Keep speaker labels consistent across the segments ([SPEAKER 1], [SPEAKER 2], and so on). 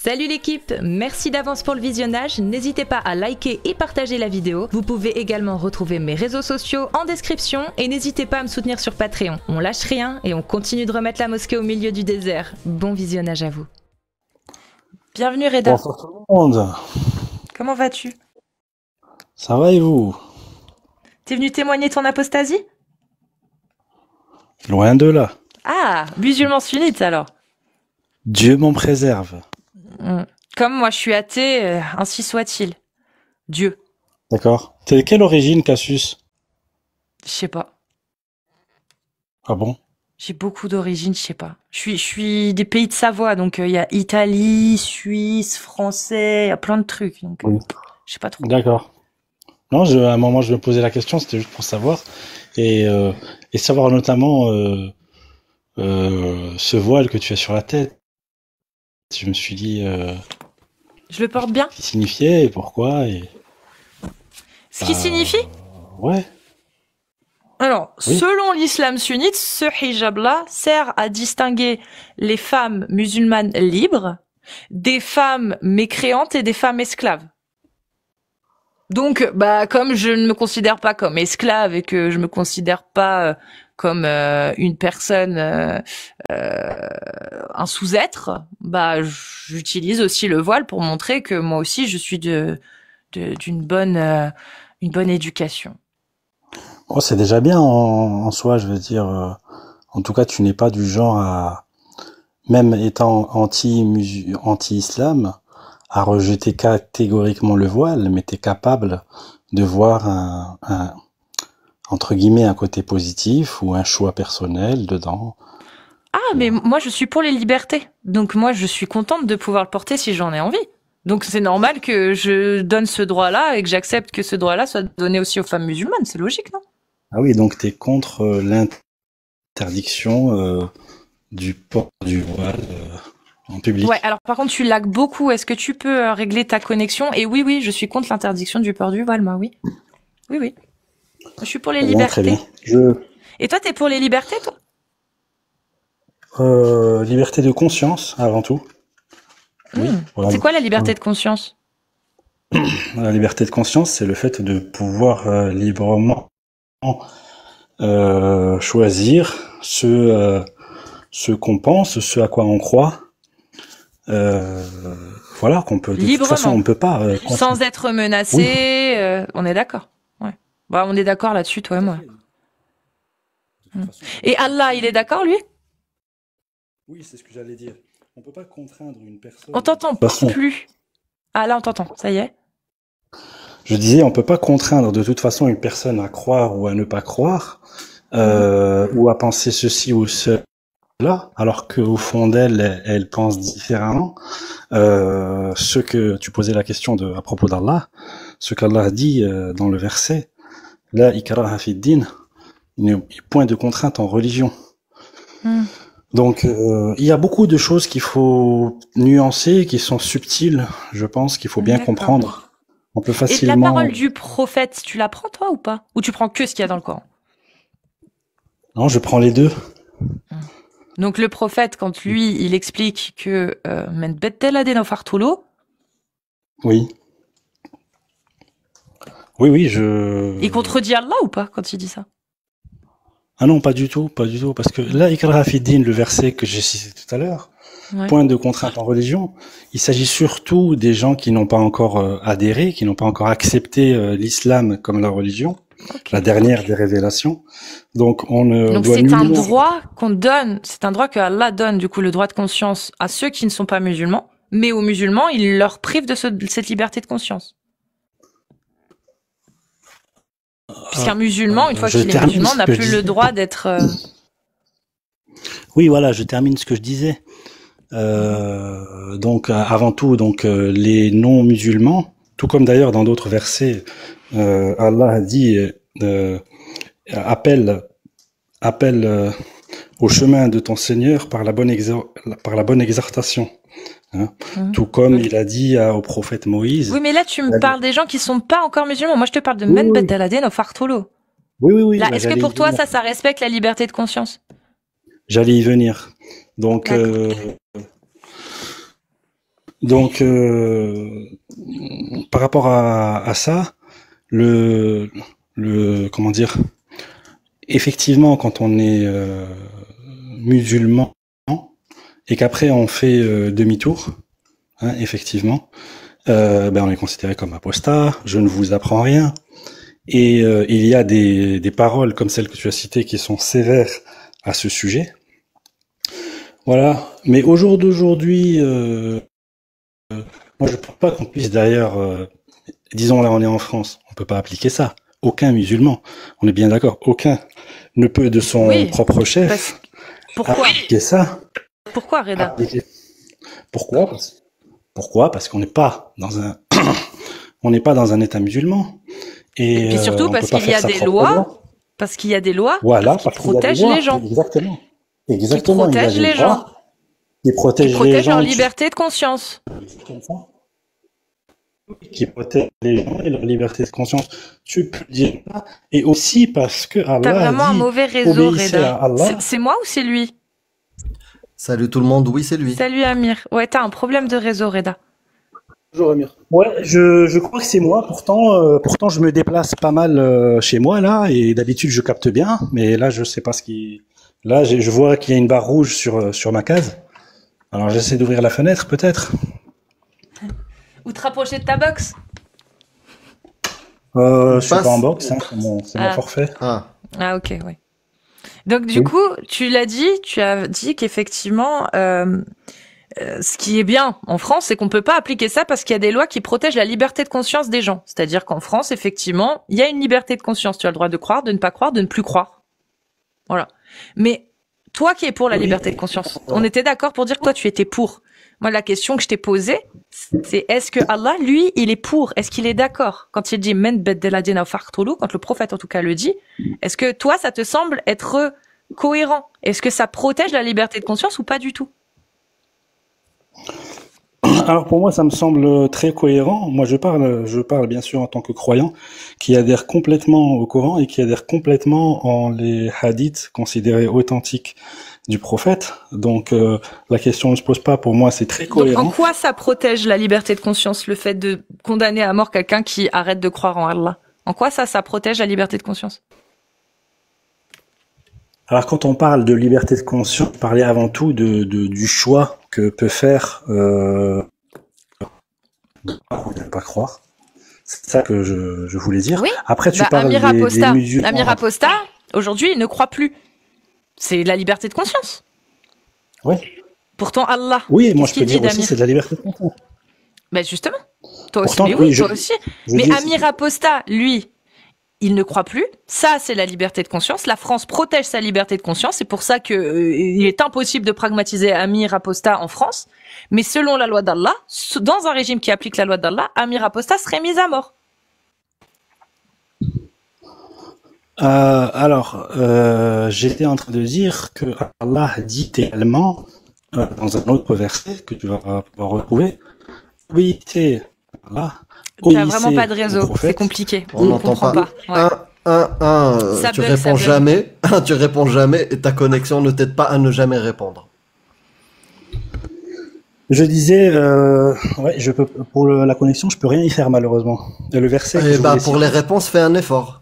[SPEAKER 1] Salut l'équipe, merci d'avance pour le visionnage, n'hésitez pas à liker et partager la vidéo. Vous pouvez également retrouver mes réseaux sociaux en description et n'hésitez pas à me soutenir sur Patreon. On lâche rien et on continue de remettre la mosquée au milieu du désert. Bon visionnage à vous. Bienvenue Reda.
[SPEAKER 2] Bonsoir tout le monde.
[SPEAKER 1] Comment vas-tu?
[SPEAKER 2] Ça va et vous?
[SPEAKER 1] T'es venu témoigner ton apostasie?
[SPEAKER 2] Loin de là.
[SPEAKER 1] Ah, musulman sunnite alors.
[SPEAKER 2] Dieu m'en préserve.
[SPEAKER 1] Comme moi je suis athée, ainsi soit-il. Dieu.
[SPEAKER 2] D'accord. T'es de quelle origine, Cassius?
[SPEAKER 1] Je sais pas.
[SPEAKER 2] Ah bon?
[SPEAKER 1] J'ai beaucoup d'origines, je sais pas. Je suis des pays de Savoie, donc il y a Italie, Suisse, français, il y a plein de trucs. Donc
[SPEAKER 2] Oui.
[SPEAKER 1] je sais pas trop.
[SPEAKER 2] D'accord. Non, à un moment, je me posais la question, c'était juste pour savoir. Et savoir notamment ce voile que tu as sur la tête. Je me suis dit...
[SPEAKER 1] Je le porte bien.
[SPEAKER 2] ce qui signifiait et pourquoi.
[SPEAKER 1] Ce qui signifie?
[SPEAKER 2] Ouais.
[SPEAKER 1] Alors,
[SPEAKER 2] Oui.
[SPEAKER 1] selon l'islam sunnite, ce hijab-là sert à distinguer les femmes musulmanes libres des femmes mécréantes et des femmes esclaves. Donc, comme je ne me considère pas comme esclave et que je me considère pas comme une personne, un sous-être, j'utilise aussi le voile pour montrer que moi aussi je suis d'une bonne éducation.
[SPEAKER 2] Oh, c'est déjà bien en soi, je veux dire. En tout cas, tu n'es pas du genre à, même étant anti-islam, à rejeter catégoriquement le voile, mais t'es capable de voir entre guillemets, un côté positif ou un choix personnel dedans.
[SPEAKER 1] Ah, mais moi je suis pour les libertés. Donc moi je suis contente de pouvoir le porter si j'en ai envie. Donc c'est normal que je donne ce droit-là et que j'accepte que ce droit-là soit donné aussi aux femmes musulmanes. C'est logique, non?
[SPEAKER 2] Ah oui, donc t'es contre l'interdiction du port du voile en public.
[SPEAKER 1] Ouais, alors par contre tu lags beaucoup. Est-ce que tu peux régler ta connexion? Et oui, je suis contre l'interdiction du port du voile, moi, oui. Oui. Je suis pour les libertés.
[SPEAKER 2] Très bien.
[SPEAKER 1] Et toi, t'es pour les libertés, toi?
[SPEAKER 2] Liberté de conscience, avant tout. Oui. Voilà.
[SPEAKER 1] C'est quoi la liberté de conscience?
[SPEAKER 2] La liberté de conscience, c'est le fait de pouvoir librement choisir ce qu'on pense, ce à quoi on croit. Voilà, qu'on peut. De toute façon, on peut pas.
[SPEAKER 1] Sans être menacé. Oui. On est d'accord. Ouais. On est d'accord là-dessus, toi et moi. Et Allah, il est d'accord, lui?
[SPEAKER 2] Oui, c'est ce que j'allais dire. On peut pas contraindre une personne.
[SPEAKER 1] On t'entend plus. Ah là, on t'entend. Ça y est.
[SPEAKER 2] Je disais, on peut pas contraindre de toute façon une personne à croire ou à ne pas croire, ou à penser ceci ou cela, alors qu'au fond d'elle, elle pense différemment. Ce que tu posais la question à propos d'Allah, ce qu'Allah dit dans le verset, la ikraha fi din, point de contrainte en religion. Donc, il y a beaucoup de choses qu'il faut nuancer, qui sont subtiles, je pense, qu'il faut bien comprendre. On peut facilement...
[SPEAKER 1] Et la parole du prophète, tu la prends toi ou pas? Ou tu prends que ce qu'il y a dans le Coran?
[SPEAKER 2] Non, je prends les deux.
[SPEAKER 1] Donc le prophète, quand lui, il explique que men beddela dinahu fartulu.
[SPEAKER 2] Oui. Oui,
[SPEAKER 1] Il contredit Allah ou pas quand il dit ça?
[SPEAKER 2] Ah non, pas du tout, parce que là, ikraha fi din, le verset que j'ai cité tout à l'heure, point de contrainte en religion, il s'agit surtout des gens qui n'ont pas encore adhéré, qui n'ont pas encore accepté l'islam comme la religion, la dernière des révélations. Donc on ne doit
[SPEAKER 1] c'est un droit qu'on donne, c'est un droit que Allah donne, du coup, le droit de conscience à ceux qui ne sont pas musulmans, mais aux musulmans, il leur prive de cette liberté de conscience. Puisqu'un musulman, une fois qu'il est musulman, n'a plus le droit d'être...
[SPEAKER 2] Oui, voilà, je termine ce que je disais. Donc, avant tout, les non-musulmans, tout comme d'ailleurs dans d'autres versets, Allah a dit appelle au chemin de ton Seigneur par la bonne exhortation. Hein. Tout comme il a dit au prophète Moïse.
[SPEAKER 1] Oui, mais là, tu me parles des gens qui sont pas encore musulmans. Moi, je te parle de men beddela dinahu fartulu.
[SPEAKER 2] Oui.
[SPEAKER 1] Là, est-ce que pour toi, ça respecte la liberté de conscience?
[SPEAKER 2] J'allais y venir. Donc, Donc, par rapport à ça, le, comment dire, effectivement, quand on est musulman et qu'après on fait demi-tour, hein, effectivement, on est considéré comme apostat. Je ne vous apprends rien. Et il y a des paroles comme celles que tu as citées qui sont sévères à ce sujet. Voilà. Mais au jour d'aujourd'hui, moi je ne pense pas qu'on puisse d'ailleurs, disons là on est en France, on peut pas appliquer ça. Aucun musulman, on est bien d'accord, aucun ne peut de son propre chef
[SPEAKER 1] Pourquoi
[SPEAKER 2] appliquer ça.
[SPEAKER 1] Pourquoi, Reda?
[SPEAKER 2] Pourquoi? Parce qu'on n'est pas dans un on n'est pas dans un État musulman.
[SPEAKER 1] Et puis surtout parce qu'il y a des lois, parce qu'il y a des lois qui protègent les gens.
[SPEAKER 2] Exactement.
[SPEAKER 1] Qui protègent les gens.
[SPEAKER 2] Qui protègent
[SPEAKER 1] leur liberté de conscience.
[SPEAKER 2] Qui protègent les gens et leur liberté de conscience. Tu peux dire ça. Et aussi parce que Allah
[SPEAKER 1] T'as vraiment un mauvais réseau, Reda.
[SPEAKER 2] Allah.
[SPEAKER 1] C'est moi ou c'est lui?
[SPEAKER 3] Salut tout le monde, oui c'est lui.
[SPEAKER 1] Salut Amir. Ouais, t'as un problème de réseau, Reda.
[SPEAKER 2] Bonjour Amir. Ouais, je crois que c'est moi. Pourtant, je me déplace pas mal chez moi là, et d'habitude je capte bien, mais là je sais pas ce qui. Là, je vois qu'il y a une barre rouge sur ma case. Alors j'essaie d'ouvrir la fenêtre, peut-être.
[SPEAKER 1] Ou te rapprocher de ta box.
[SPEAKER 2] Je suis pas en box, hein, c'est mon forfait.
[SPEAKER 1] Ah ok, ouais. Donc du coup, tu as dit qu'effectivement. Ce qui est bien en France, c'est qu'on peut pas appliquer ça parce qu'il y a des lois qui protègent la liberté de conscience des gens. C'est-à-dire qu'en France, effectivement, il y a une liberté de conscience. Tu as le droit de croire, de ne pas croire, de ne plus croire. Voilà. Mais toi qui es pour la liberté de conscience, on était d'accord pour dire que toi tu étais pour. Moi, la question que je t'ai posée, c'est est-ce que Allah, lui, il est pour? Est-ce qu'il est d'accord? Quand il dit men beddela dinahu faqtuluh, quand le prophète en tout cas le dit, est-ce que toi, ça te semble être cohérent? Est-ce que ça protège la liberté de conscience ou pas du tout?
[SPEAKER 2] Alors pour moi, ça me semble très cohérent. Moi, je parle bien sûr en tant que croyant qui adhère complètement au Coran et qui adhère complètement en les hadiths considérés authentiques du prophète. Donc la question ne se pose pas. Pour moi, c'est très cohérent.
[SPEAKER 1] Donc en quoi ça protège la liberté de conscience, le fait de condamner à mort quelqu'un qui arrête de croire en Allah? En quoi ça protège la liberté de conscience?
[SPEAKER 2] Alors quand on parle de liberté de conscience, parler avant tout du choix que peut faire ne pas croire. C'est ça que je voulais dire.
[SPEAKER 1] Oui.
[SPEAKER 2] Après tu parles des musulmans.
[SPEAKER 1] Amir Apostat, aujourd'hui, il ne croit plus. C'est la liberté de conscience.
[SPEAKER 2] Oui.
[SPEAKER 1] Pourtant Allah.
[SPEAKER 2] Oui, moi je peux dire aussi c'est de la liberté de conscience.
[SPEAKER 1] Ben justement. Toi
[SPEAKER 2] Pourtant,
[SPEAKER 1] aussi, oui, toi aussi. Mais Amir Apostat, lui, il ne croit plus. Ça, c'est la liberté de conscience. La France protège sa liberté de conscience. C'est pour ça que il est impossible de pragmatiser Amir Apostat en France. Mais selon la loi d'Allah, dans un régime qui applique la loi d'Allah, Amir Apostat serait mis à mort.
[SPEAKER 2] J'étais en train de dire que Allah dit également dans un autre verset que tu vas pouvoir retrouver. Oui, c'est Allah.
[SPEAKER 1] T'as vraiment pas de réseau, c'est compliqué.
[SPEAKER 3] On n'entend pas. Ouais. Tu réponds jamais. Tu réponds jamais et ta connexion ne t'aide pas à ne jamais répondre.
[SPEAKER 2] Je disais, je peux pour la connexion, je peux rien y faire malheureusement. Et le verset.
[SPEAKER 3] Pour les réponses, fais un effort.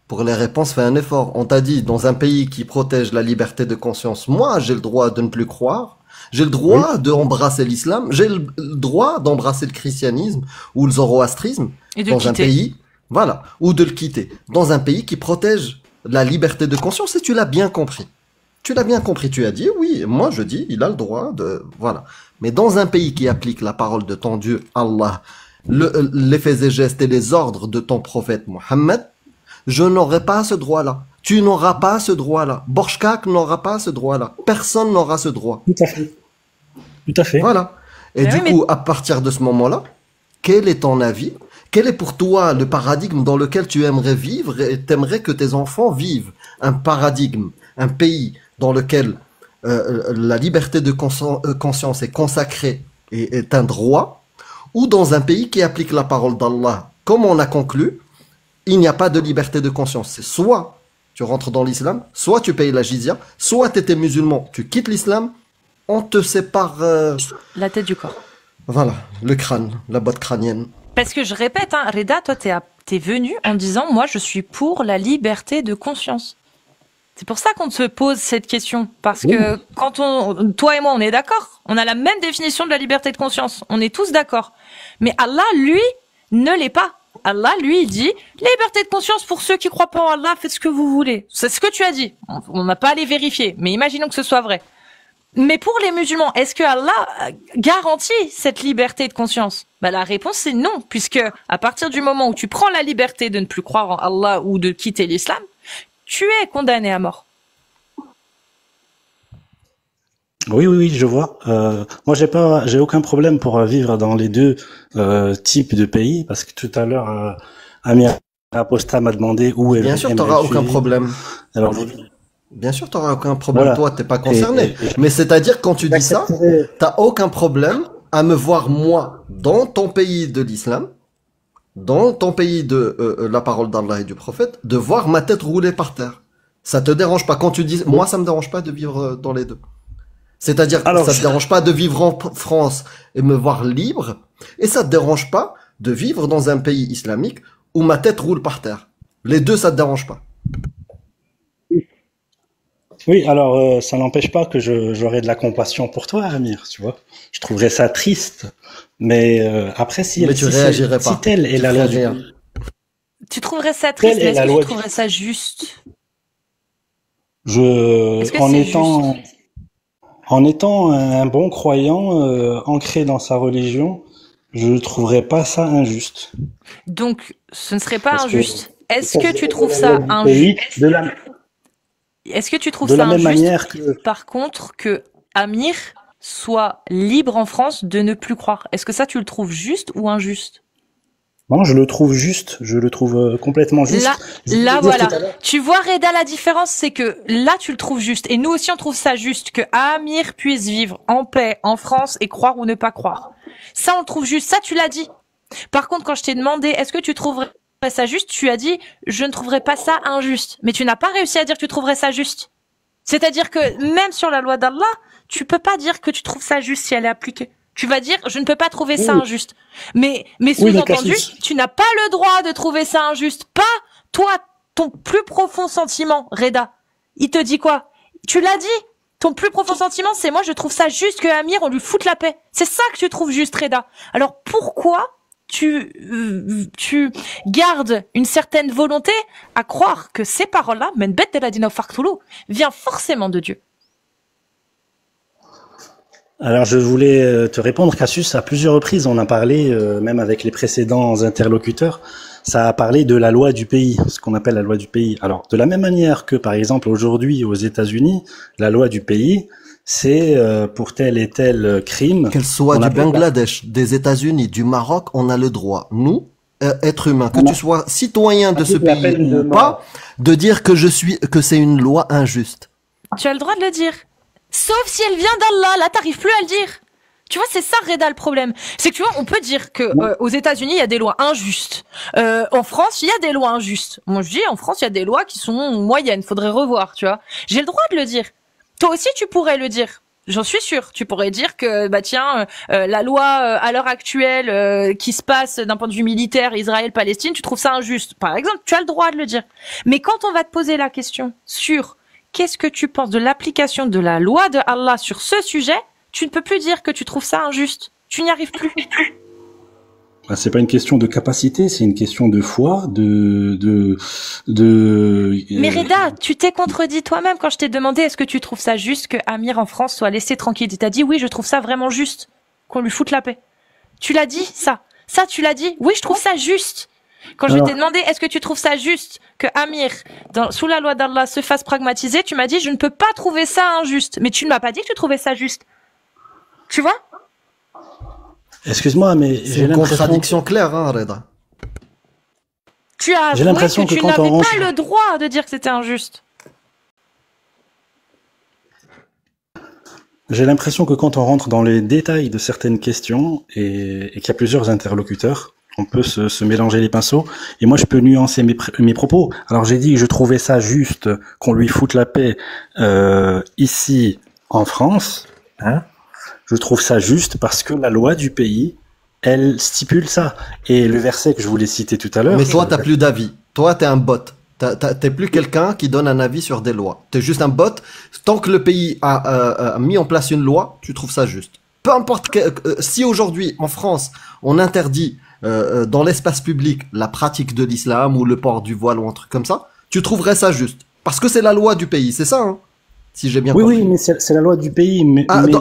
[SPEAKER 3] Pour les réponses, fais un effort. On t'a dit, dans un pays qui protège la liberté de conscience, moi, j'ai le droit de ne plus croire. J'ai le droit d'embrasser l'islam. J'ai le droit d'embrasser le christianisme ou le zoroastrisme dans un pays, voilà, ou de le quitter. Dans un pays qui protège la liberté de conscience, et tu l'as bien compris. Tu l'as bien compris. Tu as dit, oui, moi je dis, il a le droit de, voilà. Mais dans un pays qui applique la parole de ton Dieu, Allah, les faits et gestes et les ordres de ton prophète Mohammed, je n'aurai pas ce droit-là. Tu n'auras pas ce droit-là. Borchkak n'aura pas ce droit-là. Personne n'aura ce droit.
[SPEAKER 2] Tout à fait. Tout à fait.
[SPEAKER 3] Voilà. Et du coup, à partir de ce moment-là, quel est ton avis? Quel est pour toi le paradigme dans lequel tu aimerais vivre et t'aimerais que tes enfants vivent? Un paradigme, un pays dans lequel la liberté de conscience est consacrée et est un droit, ou dans un pays qui applique la parole d'Allah, comme on a conclu, il n'y a pas de liberté de conscience. C'est soit tu rentres dans l'islam, soit tu payes la jizya, soit tu étais musulman, tu quittes l'islam, on te sépare...
[SPEAKER 1] la tête du corps.
[SPEAKER 3] Voilà, le crâne, la boîte crânienne.
[SPEAKER 1] Parce que je répète, hein, Reda, toi, t'es venu en disant, moi, je suis pour la liberté de conscience. C'est pour ça qu'on te pose cette question. Parce que quand toi et moi, on est d'accord. On a la même définition de la liberté de conscience. On est tous d'accord. Mais Allah, lui, ne l'est pas. Allah, lui, il dit, liberté de conscience pour ceux qui croient pas en Allah, faites ce que vous voulez. C'est ce que tu as dit. On n'a pas à les vérifier. Mais imaginons que ce soit vrai. Mais pour les musulmans, est-ce que Allah garantit cette liberté de conscience? Bah, la réponse c'est non, puisque à partir du moment où tu prends la liberté de ne plus croire en Allah ou de quitter l'islam, tu es condamné à mort.
[SPEAKER 2] Oui, je vois. Moi, j'ai aucun problème pour vivre dans les deux types de pays, parce que tout à l'heure, Amir Aposta m'a demandé où est.
[SPEAKER 3] Bien sûr, t'auras aucun problème.
[SPEAKER 2] Alors,
[SPEAKER 3] bien sûr, t'auras aucun problème.
[SPEAKER 2] voilà.
[SPEAKER 3] Toi, t'es pas concerné. Mais c'est-à-dire, quand tu dis ça, t'as aucun problème à me voir, moi, dans ton pays de l'islam, dans ton pays de la parole d'Allah et du prophète, de voir ma tête rouler par terre. Ça te dérange pas quand tu dis, moi, ça me dérange pas de vivre dans les deux. C'est-à-dire, ça te dérange pas de vivre en France et me voir libre, et ça te dérange pas de vivre dans un pays islamique où ma tête roule par terre. Les deux, ça te dérange pas.
[SPEAKER 2] Oui, alors ça n'empêche pas que j'aurais de la compassion pour toi, Amir, tu vois. Je trouverais ça triste, mais après si
[SPEAKER 3] tu réagirais pas.
[SPEAKER 2] Si telle est la loi du pays.
[SPEAKER 1] Tu trouverais ça triste, mais est-ce que tu trouverais ça juste?
[SPEAKER 2] En étant un bon croyant ancré dans sa religion, je ne trouverais pas ça injuste.
[SPEAKER 1] Donc, ce ne serait pas injuste. Est-ce que tu trouves ça injuste? Est-ce que tu trouves ça injuste, par contre, que Amir soit libre en France de ne plus croire? Est-ce que ça, tu le trouves juste ou injuste?
[SPEAKER 2] Non, je le trouve juste. Je le trouve complètement juste.
[SPEAKER 1] Là, voilà. Tu vois, Reda, la différence, c'est que là, tu le trouves juste. Et nous aussi, on trouve ça juste que Amir puisse vivre en paix en France et croire ou ne pas croire. Ça, on le trouve juste. Ça, tu l'as dit. Par contre, quand je t'ai demandé, est-ce que tu trouverais ça juste, tu as dit, je ne trouverais pas ça injuste. Mais tu n'as pas réussi à dire que tu trouverais ça juste. C'est-à-dire que même sur la loi d'Allah, tu peux pas dire que tu trouves ça juste si elle est appliquée. Tu vas dire, je ne peux pas trouver ça injuste. Mais sous-entendu, tu n'as pas le droit de trouver ça injuste. Pas toi, ton plus profond sentiment, Reda. Il te dit quoi? Tu l'as dit. Ton plus profond sentiment, c'est moi, je trouve ça juste que Amir, on lui foute la paix. C'est ça que tu trouves juste, Reda. Alors pourquoi tu gardes une certaine volonté à croire que ces paroles-là, men bet de la dina fartoulou, vient forcément de Dieu?
[SPEAKER 2] Alors je voulais te répondre, Cassius, à plusieurs reprises, on a parlé, même avec les précédents interlocuteurs, ça a parlé de la loi du pays, ce qu'on appelle la loi du pays. Alors de la même manière que par exemple aujourd'hui aux États-Unis, la loi du pays, c'est pour tel et tel crime.
[SPEAKER 3] Qu'elle soit du Bangladesh, des États-Unis, du Maroc, on a le droit, nous, êtres humains, que tu sois citoyen de ce pays ou pas, de dire que c'est une loi injuste.
[SPEAKER 1] Tu as le droit de le dire. Sauf si elle vient d'Allah, là t'arrives plus à le dire. Tu vois, c'est ça, Reda, le problème. C'est que tu vois, on peut dire que aux États-Unis il y a des lois injustes. En France il y a des lois injustes. Moi je dis en France il y a des lois qui sont moyennes, faudrait revoir, tu vois. J'ai le droit de le dire. Toi aussi tu pourrais le dire. J'en suis sûre. Tu pourrais dire que bah tiens, la loi à l'heure actuelle qui se passe d'un point de vue militaire Israël-Palestine, tu trouves ça injuste. Par exemple, tu as le droit de le dire. Mais quand on va te poser la question sur qu'est-ce que tu penses de l'application de la loi de Allah sur ce sujet, tu ne peux plus dire que tu trouves ça injuste. Tu n'y arrives plus.
[SPEAKER 2] C'est pas une question de capacité, c'est une question de foi, de.
[SPEAKER 1] Mais Reda, tu t'es contredit toi-même quand je t'ai demandé est-ce que tu trouves ça juste que Amir en France soit laissé tranquille. Tu t'as dit oui, je trouve ça vraiment juste qu'on lui foute la paix. Tu l'as dit ça. Ça tu l'as dit. Oui, je trouve ça juste. Quand je t'ai demandé est-ce que tu trouves ça juste que Amir, sous la loi d'Allah, se fasse pragmatiser, tu m'as dit je ne peux pas trouver ça injuste. Mais tu ne m'as pas dit que tu trouvais ça juste. Tu vois?
[SPEAKER 2] Excuse-moi, mais
[SPEAKER 3] c'est une contradiction claire, hein, Reda.
[SPEAKER 1] Tu as avoué que tu n'avais pas le droit de dire que c'était injuste.
[SPEAKER 2] J'ai l'impression que quand on rentre dans les détails de certaines questions et qu'il y a plusieurs interlocuteurs, on peut se mélanger les pinceaux. Et moi, je peux nuancer mes propos. Alors, j'ai dit que je trouvais ça juste qu'on lui foute la paix ici en France. Hein. Je trouve ça juste parce que la loi du pays, elle stipule ça. Et le verset que je voulais citer tout à l'heure.
[SPEAKER 3] Mais toi, t'as plus d'avis. Toi, t'es un bot. T'es plus quelqu'un qui donne un avis sur des lois. T'es juste un bot. Tant que le pays a mis en place une loi, tu trouves ça juste. Peu importe si aujourd'hui, en France, on interdit dans l'espace public la pratique de l'islam ou le port du voile ou un truc comme ça, tu trouverais ça juste. Parce que c'est la loi du pays, c'est ça, hein? Si j'ai bien compris.
[SPEAKER 2] Oui, mais c'est la loi du pays.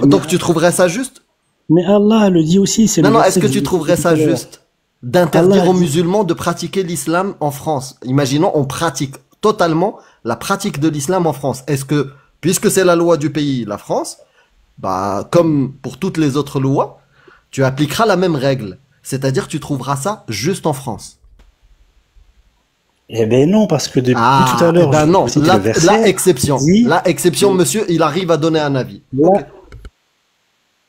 [SPEAKER 3] Donc tu trouverais ça juste?
[SPEAKER 2] Mais Allah le dit aussi.
[SPEAKER 3] Non, est-ce que tu trouverais ça juste d'interdire aux musulmans de pratiquer l'islam en France? Imaginons, on pratique totalement la pratique de l'islam en France. Est-ce que, puisque c'est la loi du pays, la France, bah, comme pour toutes les autres lois, tu appliqueras la même règle. C'est-à-dire, tu trouveras ça juste en France.
[SPEAKER 2] Eh ben non, parce que depuis tout à l'heure,
[SPEAKER 3] ben non, la exception,
[SPEAKER 2] dit,
[SPEAKER 3] monsieur, il arrive à donner un avis.
[SPEAKER 2] Là, okay.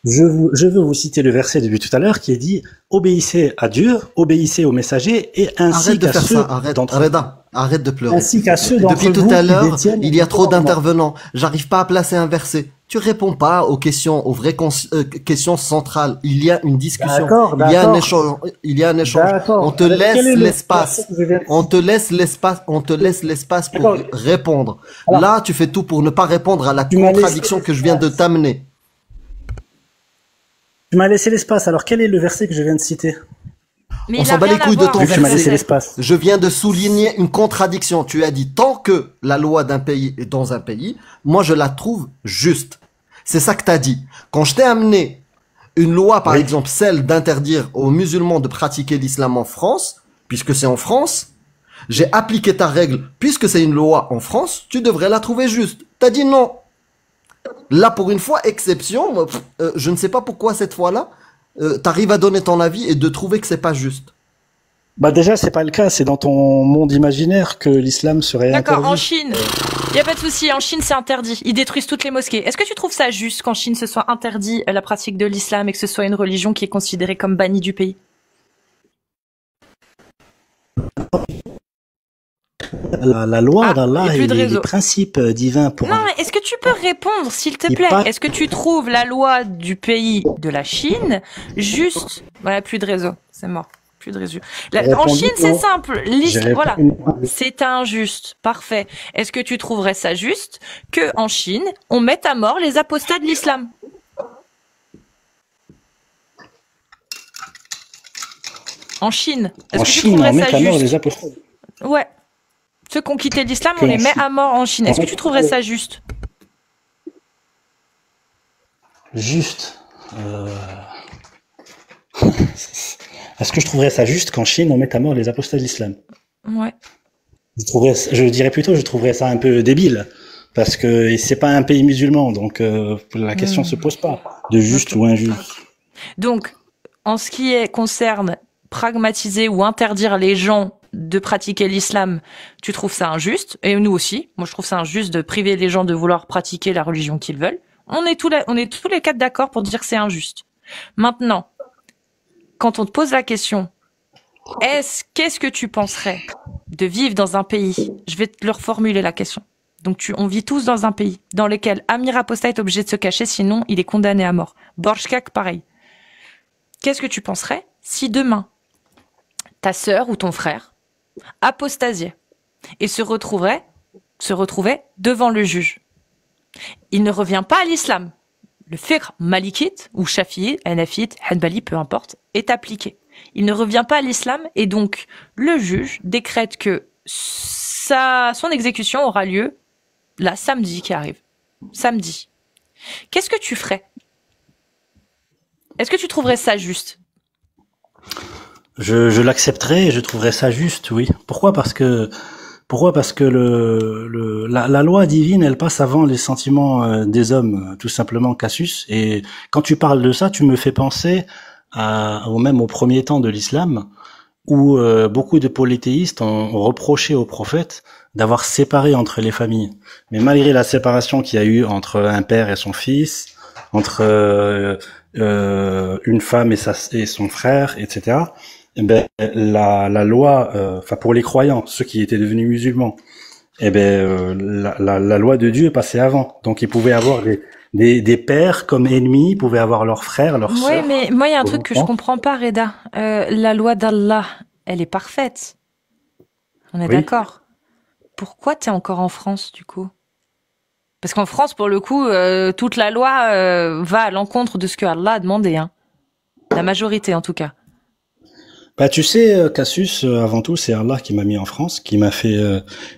[SPEAKER 2] Je veux vous citer le verset depuis tout à l'heure qui est dit obéissez à Dieu, obéissez aux messagers et ainsi qu'à ceux d'entre vous.
[SPEAKER 3] Arrête de pleurer.
[SPEAKER 2] Ainsi qu'à ceux d'entre vous.
[SPEAKER 3] Depuis tout à l'heure, il y a trop d'intervenants. J'arrive pas à placer un verset. Tu réponds pas aux questions, aux vraies questions centrales. Il y a une discussion. Il y a un échange. Il y a un échange. On te laisse l'espace. On te laisse l'espace. On te laisse l'espace pour répondre. Alors, là, tu fais tout pour ne pas répondre à la contradiction que je viens de t'amener.
[SPEAKER 2] Tu m'as laissé l'espace. Alors, quel est le verset que je viens de citer?
[SPEAKER 3] Mais on s'en bat les couilles de ton verset.
[SPEAKER 2] Tu m'as laissé l'espace.
[SPEAKER 3] Je viens de souligner une contradiction. Tu as dit tant que la loi d'un pays est dans un pays, moi je la trouve juste. C'est ça que t'as dit. Quand je t'ai amené une loi, par exemple, celle d'interdire aux musulmans de pratiquer l'islam en France, puisque c'est en France, j'ai appliqué ta règle, puisque c'est une loi en France, tu devrais la trouver juste. T'as dit non. Là, pour une fois, exception, je ne sais pas pourquoi cette fois-là, t'arrives à donner ton avis et de trouver que c'est pas juste.
[SPEAKER 2] Bah déjà, c'est pas le cas, c'est dans ton monde imaginaire que l'islam serait interdit.
[SPEAKER 1] D'accord, en Chine, il y a pas de souci, en Chine c'est interdit, ils détruisent toutes les mosquées. Est-ce que tu trouves ça juste qu'en Chine ce soit interdit la pratique de l'islam et que ce soit une religion qui est considérée comme bannie du pays?
[SPEAKER 2] La loi d'Allah et les principes divins pour...
[SPEAKER 1] Non, mais est-ce que tu peux répondre, s'il te plaît? Est-ce que tu trouves la loi du pays de la Chine juste... Voilà, plus de réseau, c'est mort. Plus de réseau. En Chine, c'est simple. Voilà. C'est injuste. Parfait. Est-ce que tu trouverais ça juste que en Chine, on mette à mort les apostats de l'islam? En Chine. Est-ce que tu trouverais ça juste?
[SPEAKER 2] Les apostats.
[SPEAKER 1] Ouais. Ceux qui ont quitté l'islam, on les met à mort en Chine. Est-ce que tu trouverais ça juste?
[SPEAKER 2] Juste. Est-ce que je trouverais ça juste qu'en Chine, on mette à mort les apostats de l'islam?
[SPEAKER 1] Ouais.
[SPEAKER 2] Je dirais plutôt, je trouverais ça un peu débile. Parce que c'est pas un pays musulman, donc la question se pose pas de juste ou injuste.
[SPEAKER 1] Donc, en ce qui concerne pragmatiser ou interdire les gens de pratiquer l'islam, tu trouves ça injuste? Et nous aussi. Moi, je trouve ça injuste de priver les gens de vouloir pratiquer la religion qu'ils veulent. On est tous les quatre d'accord pour dire que c'est injuste. Maintenant, quand on te pose la question, qu'est-ce que tu penserais de vivre dans un pays? Je vais te leur formuler la question. Donc on vit tous dans un pays dans lequel Amir Apostat est obligé de se cacher, sinon il est condamné à mort. Borchkak, pareil. Qu'est-ce que tu penserais si demain, ta sœur ou ton frère apostasiait et se retrouvait devant le juge? Il ne revient pas à l'islam. Le fiqh malikite ou shafi'i, hanafite, hanbali, peu importe, est appliqué. Il ne revient pas à l'islam et donc le juge décrète que son exécution aura lieu là, samedi qui arrive. Samedi. Qu'est-ce que tu ferais? Est-ce que tu trouverais ça juste?
[SPEAKER 2] Je l'accepterais et je trouverais ça juste, oui. Pourquoi? Parce que la loi divine, elle passe avant les sentiments des hommes, tout simplement, Cassius. Et quand tu parles de ça, tu me fais penser même au premier temps de l'islam, où beaucoup de polythéistes ont reproché au prophète d'avoir séparé entre les familles. Mais malgré la séparation qu'il y a eu entre un père et son fils, entre une femme et son frère, etc., ben la loi, enfin pour les croyants, ceux qui étaient devenus musulmans, la loi de Dieu est passée avant. Donc ils pouvaient avoir des pères comme ennemis pouvaient avoir leurs frères, leurs
[SPEAKER 1] Oui,
[SPEAKER 2] sœurs.
[SPEAKER 1] mais moi, il y a un truc que je comprends pas, Reda. La loi d'Allah, elle est parfaite. On est
[SPEAKER 2] Oui.
[SPEAKER 1] d'accord. Pourquoi t'es encore en France, du coup? Parce qu'en France, pour le coup, toute la loi va à l'encontre de ce que Allah a demandé, hein. La majorité, en tout cas.
[SPEAKER 2] Bah, tu sais, Cassius, avant tout, c'est Allah qui m'a mis en France, qui m'a fait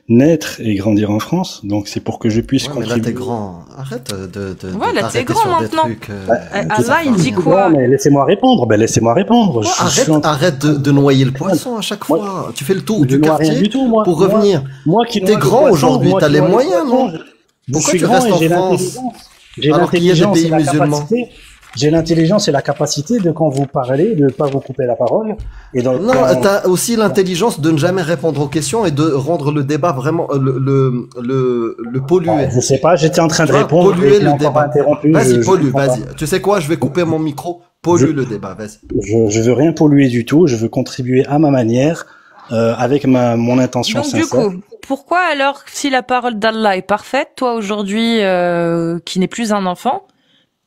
[SPEAKER 2] naître et grandir en France. Donc, c'est pour que je puisse
[SPEAKER 3] Ouais, mais là,
[SPEAKER 2] contribuer.
[SPEAKER 3] t'es grand. Arrête
[SPEAKER 1] Ouais, là, t'es
[SPEAKER 3] t'arrêter
[SPEAKER 1] grand
[SPEAKER 3] sur des
[SPEAKER 1] maintenant.
[SPEAKER 3] trucs.
[SPEAKER 1] Allah, il dit
[SPEAKER 2] Non,
[SPEAKER 1] quoi?
[SPEAKER 2] mais laissez-moi répondre. Ben, laissez-moi répondre.
[SPEAKER 3] Ouais,
[SPEAKER 2] Je suis en train
[SPEAKER 3] arrête de noyer le poisson à chaque
[SPEAKER 2] Moi,
[SPEAKER 3] fois. Tu fais le tour
[SPEAKER 2] je
[SPEAKER 3] du
[SPEAKER 2] noie rien
[SPEAKER 3] quartier
[SPEAKER 2] du tout, moi.
[SPEAKER 3] pour revenir.
[SPEAKER 2] Moi qui
[SPEAKER 3] T'es
[SPEAKER 2] noie le
[SPEAKER 3] grand
[SPEAKER 2] poisson,
[SPEAKER 3] aujourd'hui,
[SPEAKER 2] moi
[SPEAKER 3] t'as
[SPEAKER 2] qui
[SPEAKER 3] les
[SPEAKER 2] noie le
[SPEAKER 3] moyens,
[SPEAKER 2] poisson,
[SPEAKER 3] non?
[SPEAKER 2] je
[SPEAKER 3] Pourquoi
[SPEAKER 2] suis
[SPEAKER 3] tu
[SPEAKER 2] grand
[SPEAKER 3] restes
[SPEAKER 2] et
[SPEAKER 3] en
[SPEAKER 2] j'ai
[SPEAKER 3] France
[SPEAKER 2] l'intelligence. J'ai
[SPEAKER 3] alors qu'il y a des
[SPEAKER 2] l'intelligence et
[SPEAKER 3] pays
[SPEAKER 2] la
[SPEAKER 3] musulmans?
[SPEAKER 2] capacité. J'ai l'intelligence et la capacité de, quand vous parlez, de pas vous couper la parole. Et
[SPEAKER 3] Non, t'as aussi l'intelligence de ne jamais répondre aux questions et de rendre le débat vraiment le polluer.
[SPEAKER 2] Je sais pas, j'étais en train de
[SPEAKER 3] Tu vois,
[SPEAKER 2] répondre.
[SPEAKER 3] polluer
[SPEAKER 2] et j'ai
[SPEAKER 3] le
[SPEAKER 2] encore
[SPEAKER 3] débat.
[SPEAKER 2] interrompu.
[SPEAKER 3] Vas-y,
[SPEAKER 2] je
[SPEAKER 3] pollue,
[SPEAKER 2] comprends pas.
[SPEAKER 3] vas-y. Tu sais quoi, je vais couper mon micro. Pollue le débat, vas-y.
[SPEAKER 2] Je veux rien polluer du tout. Je veux contribuer à ma manière, avec mon intention
[SPEAKER 1] Donc, du
[SPEAKER 2] sincère.
[SPEAKER 1] coup, pourquoi alors, si la parole d'Allah est parfaite, toi aujourd'hui, qui n'es plus un enfant,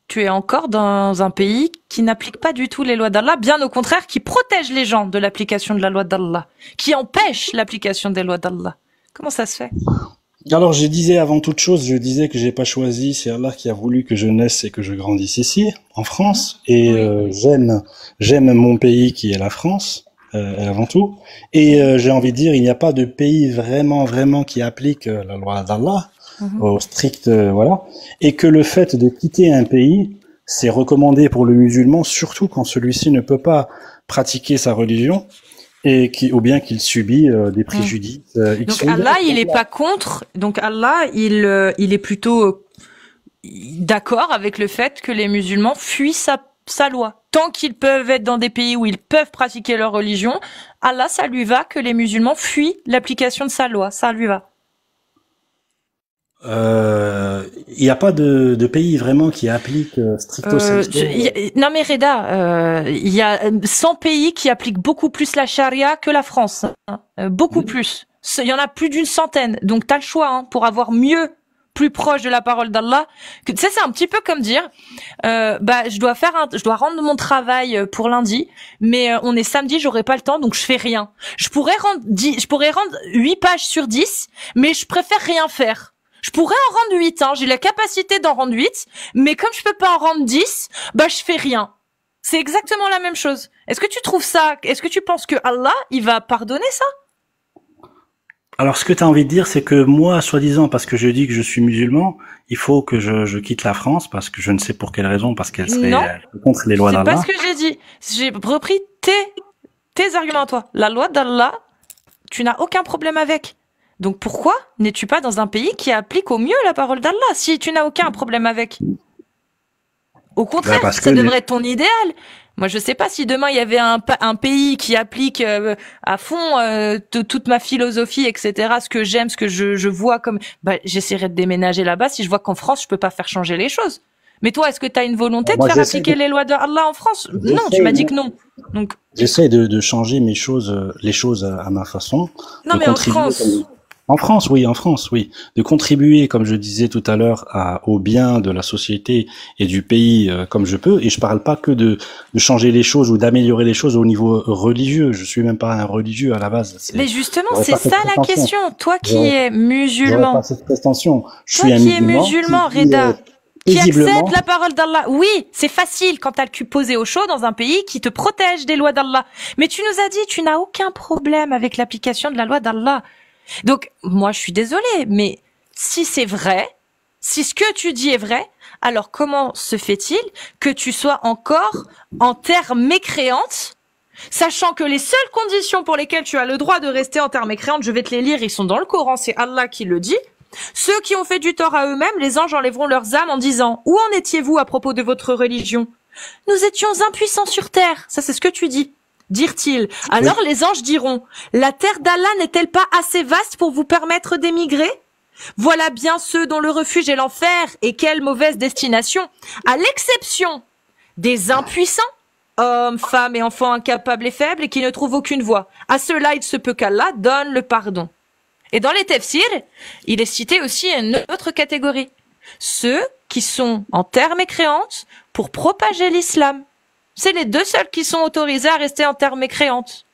[SPEAKER 1] tu es encore dans un pays qui n'applique pas du tout les lois d'Allah, bien au contraire, qui protège les gens de l'application de la loi d'Allah, qui empêche l'application des lois d'Allah. Comment ça se fait?
[SPEAKER 2] Alors, je disais avant toute chose, je disais que j'ai pas choisi, c'est Allah qui a voulu que je naisse et que je grandisse ici, en France, et j'aime mon pays qui est la France, avant tout. Et j'ai envie de dire, il n'y a pas de pays vraiment qui applique la loi d'Allah au strict, voilà, et que le fait de quitter un pays, c'est recommandé pour le musulman, surtout quand celui-ci ne peut pas pratiquer sa religion et ou bien qu'il subit des préjudices.
[SPEAKER 1] Donc Allah, il est pas contre. Donc Allah, il est plutôt d'accord avec le fait que les musulmans fuient sa loi. Tant qu'ils peuvent être dans des pays où ils peuvent pratiquer leur religion, Allah, ça lui va que les musulmans fuient l'application de sa loi. Ça lui va.
[SPEAKER 2] Il n'y a pas de pays vraiment qui applique stricto sensu.
[SPEAKER 1] Non mais Reda, il y a 100 pays qui appliquent beaucoup plus la charia que la France. Hein. Beaucoup plus. Il y en a plus d'une centaine. Donc t'as le choix hein, pour avoir mieux, plus proche de la parole d'Allah. Tu sais, c'est un petit peu comme dire, je dois rendre mon travail pour lundi, mais on est samedi, j'aurai pas le temps, donc je fais rien. Je pourrais rendre 8 pages sur 10, mais je préfère rien faire. Je pourrais en rendre 8, hein, j'ai la capacité d'en rendre 8, mais comme je peux pas en rendre 10, je fais rien. C'est exactement la même chose. Est-ce que tu trouves ça, est-ce que tu penses que Allah, il va pardonner ça?
[SPEAKER 2] Alors, ce que tu as envie de dire, c'est que moi, soi-disant, parce que je dis que je suis musulman, il faut que je quitte la France, parce que je ne sais pour quelle raison, parce qu'elle serait contre les lois d'Allah.
[SPEAKER 1] C'est pas ce que j'ai dit. J'ai repris tes arguments à toi. La loi d'Allah, tu n'as aucun problème avec. Donc pourquoi n'es-tu pas dans un pays qui applique au mieux la parole d'Allah si tu n'as aucun problème avec? Au contraire, ça devrait être ton idéal. Moi, je sais pas si demain il y avait un pays qui applique à fond toute ma philosophie, etc. Ce que j'aime, ce que je vois comme, j'essaierais de déménager là-bas si je vois qu'en France je peux pas faire changer les choses. Mais toi, est-ce que tu as une volonté de faire appliquer les lois d'Allah en France? Non, tu m'as dit que non. Donc
[SPEAKER 2] j'essaie de changer les choses à ma façon.
[SPEAKER 1] Non, mais en France.
[SPEAKER 2] En France, oui. De contribuer, comme je disais tout à l'heure, au bien de la société et du pays comme je peux. Et je parle pas que de changer les choses ou d'améliorer les choses au niveau religieux. Je suis même pas un religieux à la base.
[SPEAKER 1] Mais justement, c'est ça la question. Toi qui es musulman.
[SPEAKER 2] Pas cette prétention.
[SPEAKER 1] Toi qui es musulman, Reda. Qui accepte la parole d'Allah. Oui, c'est facile quand t'as le cul posé au chaud dans un pays qui te protège des lois d'Allah. Mais tu nous as dit, tu n'as aucun problème avec l'application de la loi d'Allah. Donc, moi, je suis désolée, mais si c'est vrai, si ce que tu dis est vrai, alors comment se fait-il que tu sois encore en terre mécréante, sachant que les seules conditions pour lesquelles tu as le droit de rester en terre mécréante, je vais te les lire, ils sont dans le Coran, c'est Allah qui le dit. Ceux qui ont fait du tort à eux-mêmes, les anges enlèveront leurs âmes en disant « Où en étiez-vous à propos de votre religion ?»« Nous étions impuissants sur terre. » Ça, c'est ce que tu dis. Dirent-ils. Alors les anges diront, la terre d'Allah n'est-elle pas assez vaste pour vous permettre d'émigrer? Voilà bien ceux dont le refuge est l'enfer, et quelle mauvaise destination, à l'exception des impuissants, hommes, femmes et enfants incapables et faibles et qui ne trouvent aucune voie. À ceux-là, il se peut qu'Allah donne le pardon. Et dans les tafsirs, il est cité aussi une autre catégorie. ceux qui sont en terre mécréante pour propager l'islam. C'est les deux seuls qui sont autorisés à rester en terre mécréante.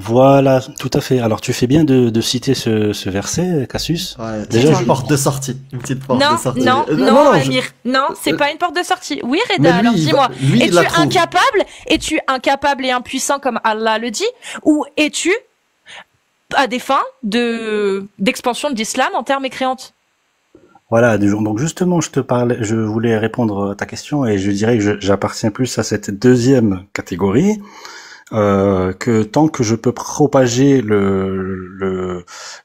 [SPEAKER 2] Voilà, tout à fait. Alors tu fais bien de citer ce verset, Cassius.
[SPEAKER 3] Ouais,
[SPEAKER 2] Déjà,
[SPEAKER 3] une porte de sortie. Une petite porte de sortie.
[SPEAKER 1] Non, Amir. Non, c'est pas une porte de sortie. Oui, Reda,
[SPEAKER 3] Mais
[SPEAKER 1] alors
[SPEAKER 3] lui,
[SPEAKER 1] dis-moi.
[SPEAKER 3] lui, il la
[SPEAKER 1] Es-tu
[SPEAKER 3] trouve.
[SPEAKER 1] incapable? Es-tu incapable et impuissant comme Allah le dit? Ou es-tu à des fins d'expansion de l'islam en terre mécréante?
[SPEAKER 2] Voilà, donc justement, je voulais répondre à ta question et je dirais que j'appartiens plus à cette deuxième catégorie, que tant que je peux propager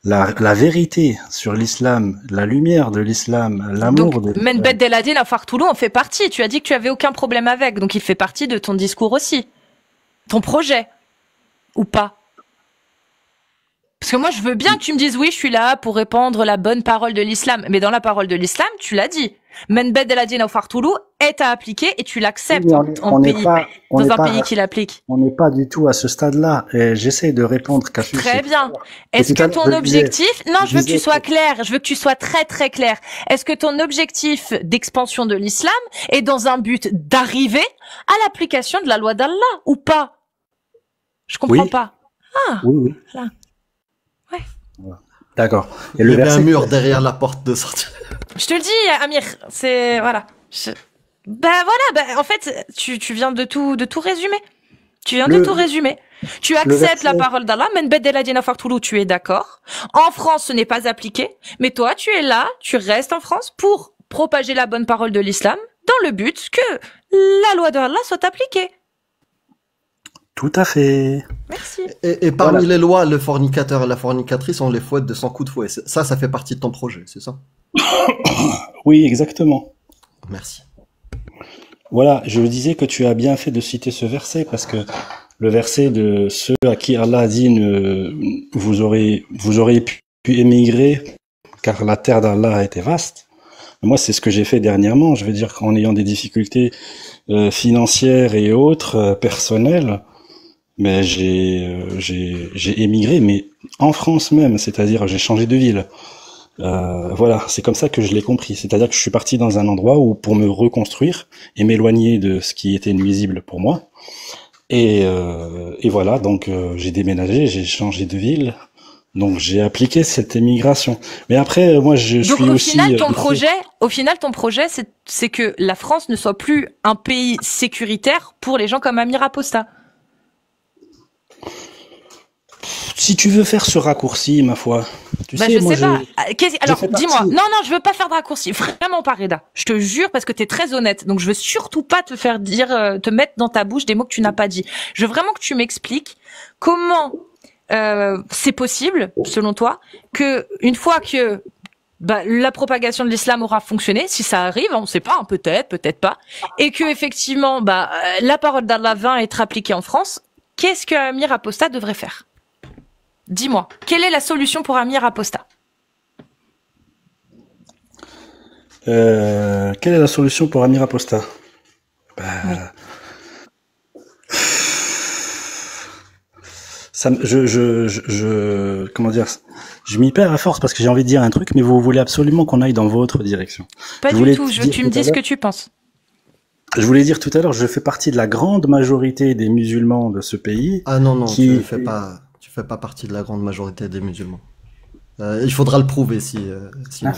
[SPEAKER 2] la vérité sur l'islam, la lumière de l'islam, l'amour de
[SPEAKER 1] Donc,
[SPEAKER 2] l'islam.
[SPEAKER 1] Men Bet Deladin à Fartoulou en fait partie. Tu as dit que tu avais aucun problème avec, donc il fait partie de ton discours aussi. Ton projet. Ou pas? Parce que moi, je veux bien que tu me dises, oui, je suis là pour répandre la bonne parole de l'islam. Mais dans la parole de l'islam, tu l'as dit. Men Bet Deladin au Fartoulou est à appliquer et tu l'acceptes
[SPEAKER 2] Oui,
[SPEAKER 1] en pays, dans un pays qui l'applique.
[SPEAKER 2] On n'est pas du tout à ce stade-là. Et j'essaie de répondre, Cassius.
[SPEAKER 1] Très bien.
[SPEAKER 2] Et
[SPEAKER 1] Est-ce
[SPEAKER 2] tout à
[SPEAKER 1] que
[SPEAKER 2] l'heure,
[SPEAKER 1] ton
[SPEAKER 2] je disais-
[SPEAKER 1] objectif, non, je veux que tu
[SPEAKER 2] disais
[SPEAKER 1] sois clair, je veux que tu sois très très clair. Est-ce que ton objectif d'expansion de l'islam est dans un but d'arriver à l'application de la loi d'Allah ou pas? Je comprends
[SPEAKER 2] Oui.
[SPEAKER 1] pas. Ah,
[SPEAKER 2] Oui, oui.
[SPEAKER 1] Voilà. Ouais.
[SPEAKER 2] Voilà. D'accord. Et
[SPEAKER 3] Il y
[SPEAKER 2] le
[SPEAKER 3] avait un
[SPEAKER 2] verset,
[SPEAKER 3] mur derrière la porte de sortie.
[SPEAKER 1] Je te le dis, Amir, c'est voilà. En fait, tu viens de tout résumer. Tu viens de
[SPEAKER 2] Le-
[SPEAKER 1] tout résumer. Tu
[SPEAKER 2] le
[SPEAKER 1] acceptes la
[SPEAKER 2] verset-
[SPEAKER 1] parole d'Allah, men bet deladina fartoulou, tu es d'accord. En France, ce n'est pas appliqué, mais toi, tu es là, tu restes en France pour propager la bonne parole de l'islam dans le but que la loi d'Allah soit appliquée.
[SPEAKER 2] Tout à fait.
[SPEAKER 1] Merci.
[SPEAKER 3] Et parmi
[SPEAKER 2] Voilà.
[SPEAKER 3] les lois, le fornicateur et la fornicatrice, on les fouette de 100 coups de fouet. Ça fait partie de ton projet, c'est ça?
[SPEAKER 2] Oui, exactement.
[SPEAKER 3] Merci.
[SPEAKER 2] Voilà, je disais que tu as bien fait de citer ce verset parce que le verset de ceux à qui Allah a dit vous aurez pu émigrer car la terre d'Allah était vaste. Moi, c'est ce que j'ai fait dernièrement. Je veux dire qu'en ayant des difficultés financières et autres personnelles, mais j'ai émigré, mais en France même, c'est-à-dire j'ai changé de ville. Voilà, c'est comme ça que je l'ai compris. C'est-à-dire que je suis parti dans un endroit où pour me reconstruire et m'éloigner de ce qui était nuisible pour moi. Et voilà, donc j'ai déménagé, j'ai changé de ville. Donc j'ai appliqué cette émigration. Mais après, moi, je
[SPEAKER 1] Donc
[SPEAKER 2] suis
[SPEAKER 1] au
[SPEAKER 2] aussi.
[SPEAKER 1] final, ton projet, c'est que la France ne soit plus un pays sécuritaire pour les gens comme Amir Apostat.
[SPEAKER 2] Si tu veux faire ce raccourci, ma foi. Tu sais,
[SPEAKER 1] Je
[SPEAKER 2] moi,
[SPEAKER 1] sais pas. Alors,
[SPEAKER 2] fais
[SPEAKER 1] dis-moi.
[SPEAKER 2] partie.
[SPEAKER 1] Non, je veux pas faire de raccourci. Vraiment pas, Reda. Je te jure parce que t'es très honnête. Donc, je veux surtout pas te faire dire, te mettre dans ta bouche des mots que tu n'as pas dit. Je veux vraiment que tu m'expliques comment c'est possible, selon toi, que une fois que la propagation de l'islam aura fonctionné, si ça arrive, on sait pas, hein, peut-être pas, et que effectivement, la parole d'Allah va être appliquée en France, qu'est-ce que Amir Apostat devrait faire? Dis-moi, quelle est la solution pour Amir Apostat?
[SPEAKER 2] Quelle est la solution pour Amir Apostat?
[SPEAKER 1] Oui.
[SPEAKER 2] Ça, comment dire, je m'y perds à force parce que j'ai envie de dire un truc, mais vous voulez absolument qu'on aille dans votre direction.
[SPEAKER 1] Pas
[SPEAKER 2] Je
[SPEAKER 1] du
[SPEAKER 2] voulais
[SPEAKER 1] tout,
[SPEAKER 2] te
[SPEAKER 1] je veux que
[SPEAKER 2] dire
[SPEAKER 1] tu me
[SPEAKER 2] tout à
[SPEAKER 1] dises ce
[SPEAKER 2] l'heure-
[SPEAKER 1] que tu penses.
[SPEAKER 2] Je voulais dire tout à l'heure, je fais partie de la grande majorité des musulmans de ce pays.
[SPEAKER 3] Ah non,
[SPEAKER 2] Qui-
[SPEAKER 3] tu fais pas partie de la grande majorité des musulmans. Il faudra le prouver si
[SPEAKER 2] Ah.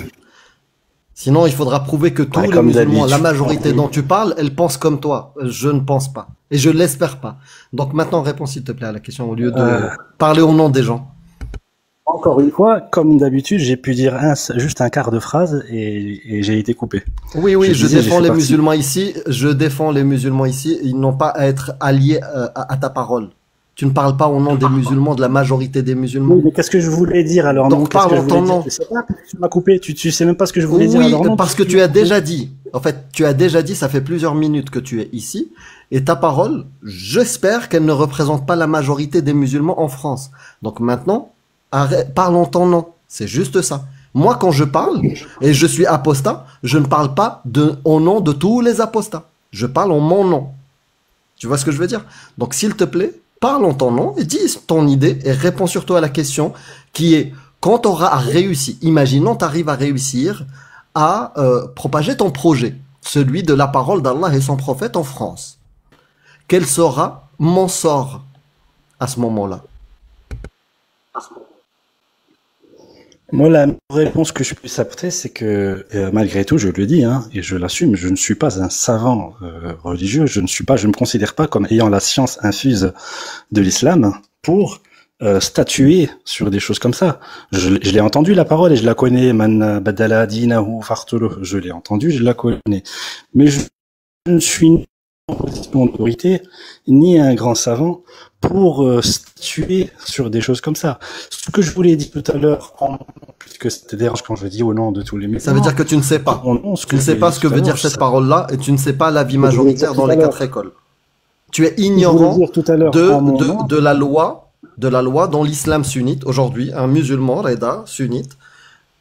[SPEAKER 3] Sinon, il faudra prouver que tous les
[SPEAKER 2] comme
[SPEAKER 3] musulmans, la
[SPEAKER 2] d'habitude.
[SPEAKER 3] majorité dont tu parles, elle pense comme toi. Je ne pense pas. Et je l'espère pas. Donc maintenant, réponds s'il te plaît à la question au lieu de parler au nom des gens.
[SPEAKER 2] Encore une fois, comme d'habitude, j'ai pu dire juste un quart de phrase et j'ai été coupé.
[SPEAKER 3] Oui,
[SPEAKER 2] Je
[SPEAKER 3] je
[SPEAKER 2] disais, j'ai
[SPEAKER 3] défends
[SPEAKER 2] fait
[SPEAKER 3] les
[SPEAKER 2] partie.
[SPEAKER 3] musulmans ici. Je défends les musulmans ici. Ils n'ont pas à être alliés à ta parole. Tu ne parles pas au nom des musulmans, de la majorité des musulmans.
[SPEAKER 2] Oui, mais qu'est-ce que je voulais dire alors?
[SPEAKER 3] Donc,
[SPEAKER 2] non, qu'est-ce que
[SPEAKER 3] parle
[SPEAKER 2] je
[SPEAKER 3] en
[SPEAKER 2] voulais
[SPEAKER 3] ton
[SPEAKER 2] dire
[SPEAKER 3] nom.
[SPEAKER 2] Tu sais pas, tu m'as coupé, tu sais même pas ce que je voulais dire
[SPEAKER 3] Oui,
[SPEAKER 2] alors non,
[SPEAKER 3] parce que tu as déjà dit. En fait, tu as déjà dit, ça fait plusieurs minutes que tu es ici. Et ta parole, j'espère qu'elle ne représente pas la majorité des musulmans en France. Donc maintenant, parle en ton nom. C'est juste ça. Moi, quand je parle, et je suis apostat, je ne parle pas au nom de tous les apostats. Je parle en mon nom. Tu vois ce que je veux dire? Donc, s'il te plaît, parle en ton nom et dis ton idée et réponds surtout à la question qui est, quand tu auras réussi, imaginons tu arrives à réussir à propager ton projet, celui de la parole d'Allah et son prophète en France. Quel sera mon sort à ce moment-là?
[SPEAKER 2] Moi, la réponse que je puisse apporter, c'est que malgré tout, je le dis, hein, et je l'assume, je ne suis pas un savant religieux, je ne me considère pas comme ayant la science infuse de l'islam pour statuer sur des choses comme ça. Je l'ai entendu la parole et je la connais. Man badala dinahu faqtuluh. Je l'ai entendu, je la connais. Mais je ne suis ni en position d'autorité ni un grand savant pour statuer sur des choses comme ça. Ce que je voulais dire tout à l'heure, puisque c'était dérange quand je dis au nom de tous les musulmans.
[SPEAKER 3] Ça veut dire que tu ne sais pas. Tu ne sais pas ce que veut dire cette parole-là et tu ne sais pas l'avis majoritaire dans les 4 écoles. Tu es ignorant de la loi dans l'islam sunnite. Aujourd'hui, un musulman, Reda, sunnite,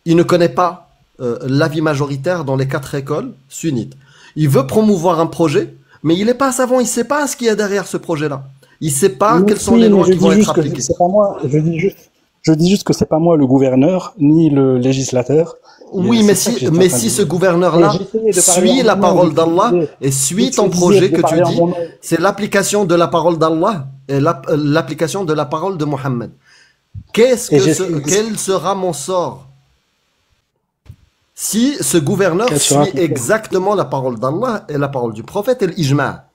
[SPEAKER 3] il ne connaît pas l'avis majoritaire dans les 4 écoles sunnites. Il veut promouvoir un projet, mais il n'est pas savant, il ne sait pas ce qu'il y a derrière ce projet-là. Il ne sait pas quelles sont les lois qui vont être appliquées.
[SPEAKER 2] C'est pas moi, je dis juste que c'est pas moi le gouverneur, ni le législateur.
[SPEAKER 3] Oui, mais si ce gouverneur-là suit la parole d'Allah et suit ton projet que tu dis, c'est l'application de la parole d'Allah et l'application de la parole de Mohammed. Quel sera mon sort? Si ce gouverneur suit exactement la parole d'Allah et la parole du prophète et l'ijma',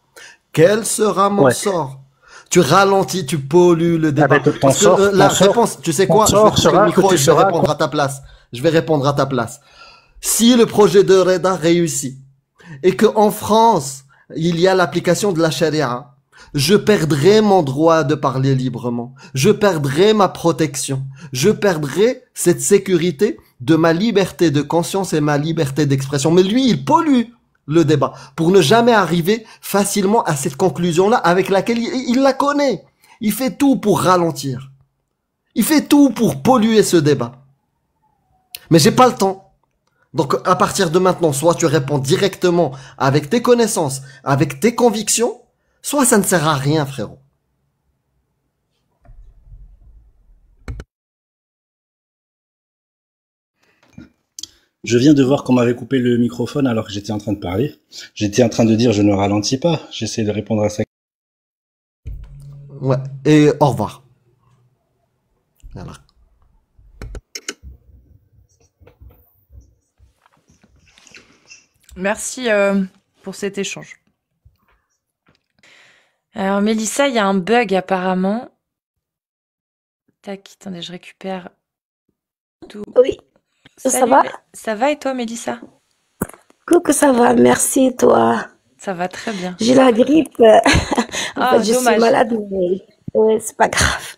[SPEAKER 3] quel sera mon sort? Tu ralentis, tu pollues le débat. Parce que la réponse, tu sais quoi? Je vais couper le micro et je vais répondre à ta place. Je vais répondre à ta place. Si le projet de Reda réussit et que en France, il y a l'application de la charia, je perdrai mon droit de parler librement. Je perdrai ma protection. Je perdrai cette sécurité de ma liberté de conscience et ma liberté d'expression. Mais lui, il pollue le débat pour ne jamais arriver facilement à cette conclusion-là avec laquelle il la connaît. Il fait tout pour ralentir. Il fait tout pour polluer ce débat. Mais j'ai pas le temps. Donc, à partir de maintenant, soit tu réponds directement avec tes connaissances, avec tes convictions, soit ça ne sert à rien, frérot.
[SPEAKER 2] Je viens de voir qu'on m'avait coupé le microphone alors que j'étais en train de parler. J'étais en train de dire je ne ralentis pas. J'essaie de répondre à ça.
[SPEAKER 3] Ouais. Et au revoir. Voilà.
[SPEAKER 1] Merci pour cet échange. Alors Mélissa, il y a un bug apparemment. Tac, attendez, je récupère tout.
[SPEAKER 4] Oui.
[SPEAKER 1] Salut,
[SPEAKER 4] ça va?
[SPEAKER 1] Ça va et toi, Mélissa?
[SPEAKER 4] Coucou, ça va, merci, toi.
[SPEAKER 1] Ça va très bien.
[SPEAKER 4] J'ai la grippe. En fait, je
[SPEAKER 1] dommage.
[SPEAKER 4] suis malade, mais c'est pas grave.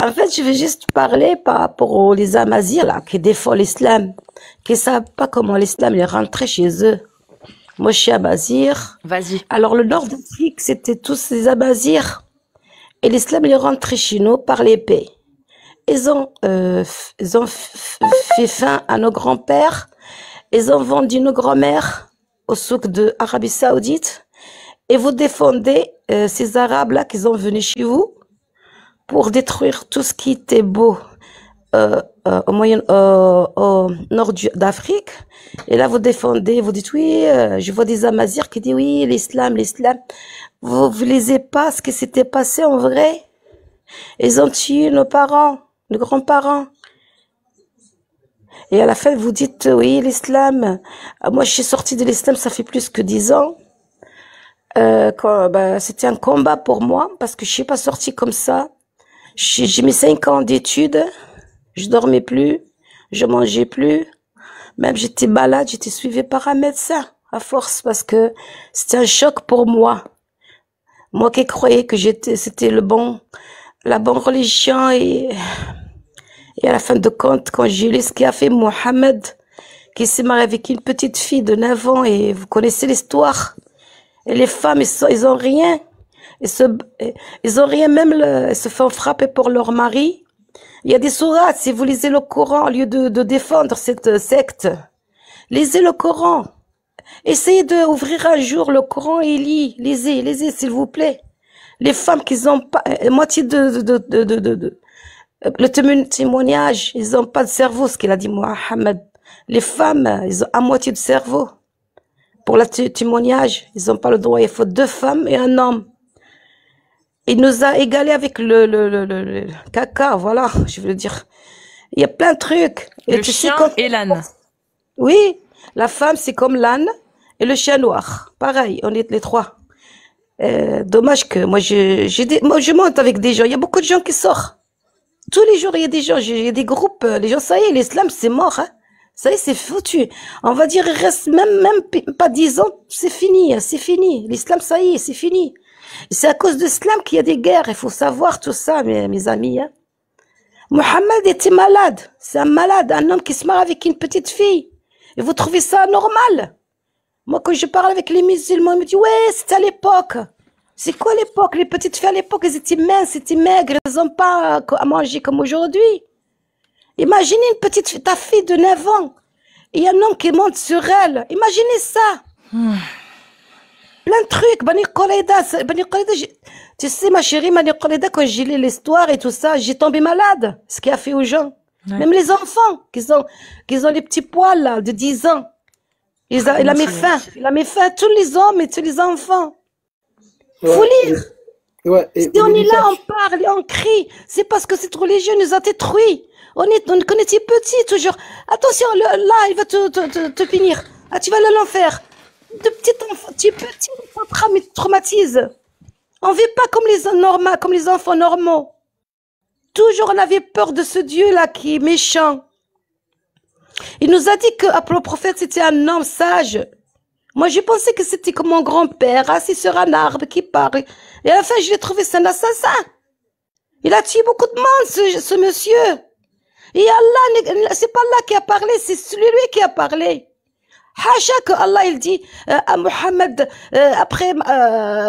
[SPEAKER 4] En fait, je veux juste parler par rapport aux les Amazirs, là, qui défendent l'islam, qui savent pas comment l'islam est rentré chez eux. Moi, je suis Amazir.
[SPEAKER 1] Vas-y.
[SPEAKER 4] Alors, le nord d'Afrique, c'était tous les Amazirs. Et l'islam, il est rentré chez nous par l'épée. Ils ont fait faim à nos grands-pères. Ils ont vendu nos grand-mères au souk de Arabie Saoudite. Et vous défendez ces Arabes-là qui sont venus chez vous pour détruire tout ce qui était beau au nord d'Afrique. Et là, vous défendez, vous dites oui, je vois des Amazirs qui disent oui, l'islam. Vous ne lisez pas ce qui s'était passé en vrai. Ils ont tué nos parents, nos grands-parents. Et à la fin, vous dites, oui, l'islam. Moi, je suis sortie de l'islam, ça fait plus que 10 ans. C'était un combat pour moi, parce que je suis pas sortie comme ça. J'ai mis 5 ans d'études. Je dormais plus. Je mangeais plus. Même j'étais malade, j'étais suivie par un médecin, à force, parce que c'était un choc pour moi. Moi qui croyais que c'était la bonne religion et à la fin de compte, quand j'ai lu ce qu'a fait Mohammed, qui s'est marié avec une petite fille de 9 ans et vous connaissez l'histoire. Et les femmes, ils ont rien. Ils ont rien, même elles se font frapper pour leur mari. Il y a des sourates, si vous lisez le Coran, au lieu de défendre cette secte, lisez le Coran. Essayez d'ouvrir un jour le Coran et lisez, s'il vous plaît. Les femmes qui ont pas, moitié le témoignage, ils ont pas de cerveau, ce qu'il a dit Mohammed. Les femmes, ils ont à moitié de cerveau. Pour le témoignage, ils n'ont pas le droit. Il faut 2 femmes et un homme. Il nous a égalé avec le caca, voilà, je veux dire. Il y a plein de trucs. Et
[SPEAKER 1] Le
[SPEAKER 4] tu sais
[SPEAKER 1] chien
[SPEAKER 4] quand...
[SPEAKER 1] et l'âne.
[SPEAKER 4] Oui, la femme, c'est comme l'âne et le chien noir. Pareil, on est les 3. Dommage que moi, moi, je monte avec des gens. Il y a beaucoup de gens qui sortent. Tous les jours, il y a des gens, il y a des groupes. Les gens, ça y est, l'islam, c'est mort. Hein. Ça y est, c'est foutu. On va dire, il reste même pas 10 ans, c'est fini. C'est fini. L'islam, ça y est, c'est fini. C'est à cause de l'islam qu'il y a des guerres. Il faut savoir tout ça, mes amis. Hein. Mohammed était malade. C'est un malade, un homme qui se marie avec une petite fille. Et vous trouvez ça normal? Moi, quand je parle avec les musulmans, ils me disent, ouais, c'était à l'époque. C'est quoi l'époque? Les petites filles à l'époque, elles étaient minces, étaient maigres, elles n'ont pas à manger comme aujourd'hui. Imaginez une petite fille, ta fille de 9 ans, et un homme qui monte sur elle. Imaginez ça. Plein de trucs. Bani Qolaida, tu sais, ma chérie, Bani Qolaida, quand j'ai lu l'histoire et tout ça, j'ai tombé malade. Ce qu'il a fait aux gens.
[SPEAKER 1] Ouais.
[SPEAKER 4] Même les enfants, qui ont les petits poils, là, de 10 ans. Il a mis fin. Il a mis fin à tous les hommes et tous les enfants. Faut lire.
[SPEAKER 5] Ouais,
[SPEAKER 4] Si on est là, on parle et on crie, c'est parce que cette religion nous a détruits. On était petits, toujours. Attention, là, il va te punir. Ah, tu vas aller à l'enfer. De petits enfants, tu es petit, ça te traumatise. On vit pas comme les enfants normaux. Toujours, on avait peur de ce Dieu-là qui est méchant. Il nous a dit que le prophète, c'était un homme sage. Moi, je pensais que c'était comme mon grand-père, assis sur un arbre qui parle. Et à la fin, je l'ai trouvé, c'est un assassin. Il a tué beaucoup de monde, ce monsieur. Et Allah, c'est pas Allah qui a parlé, c'est celui qui a parlé. Hacha que Allah, il dit à Mohammed, après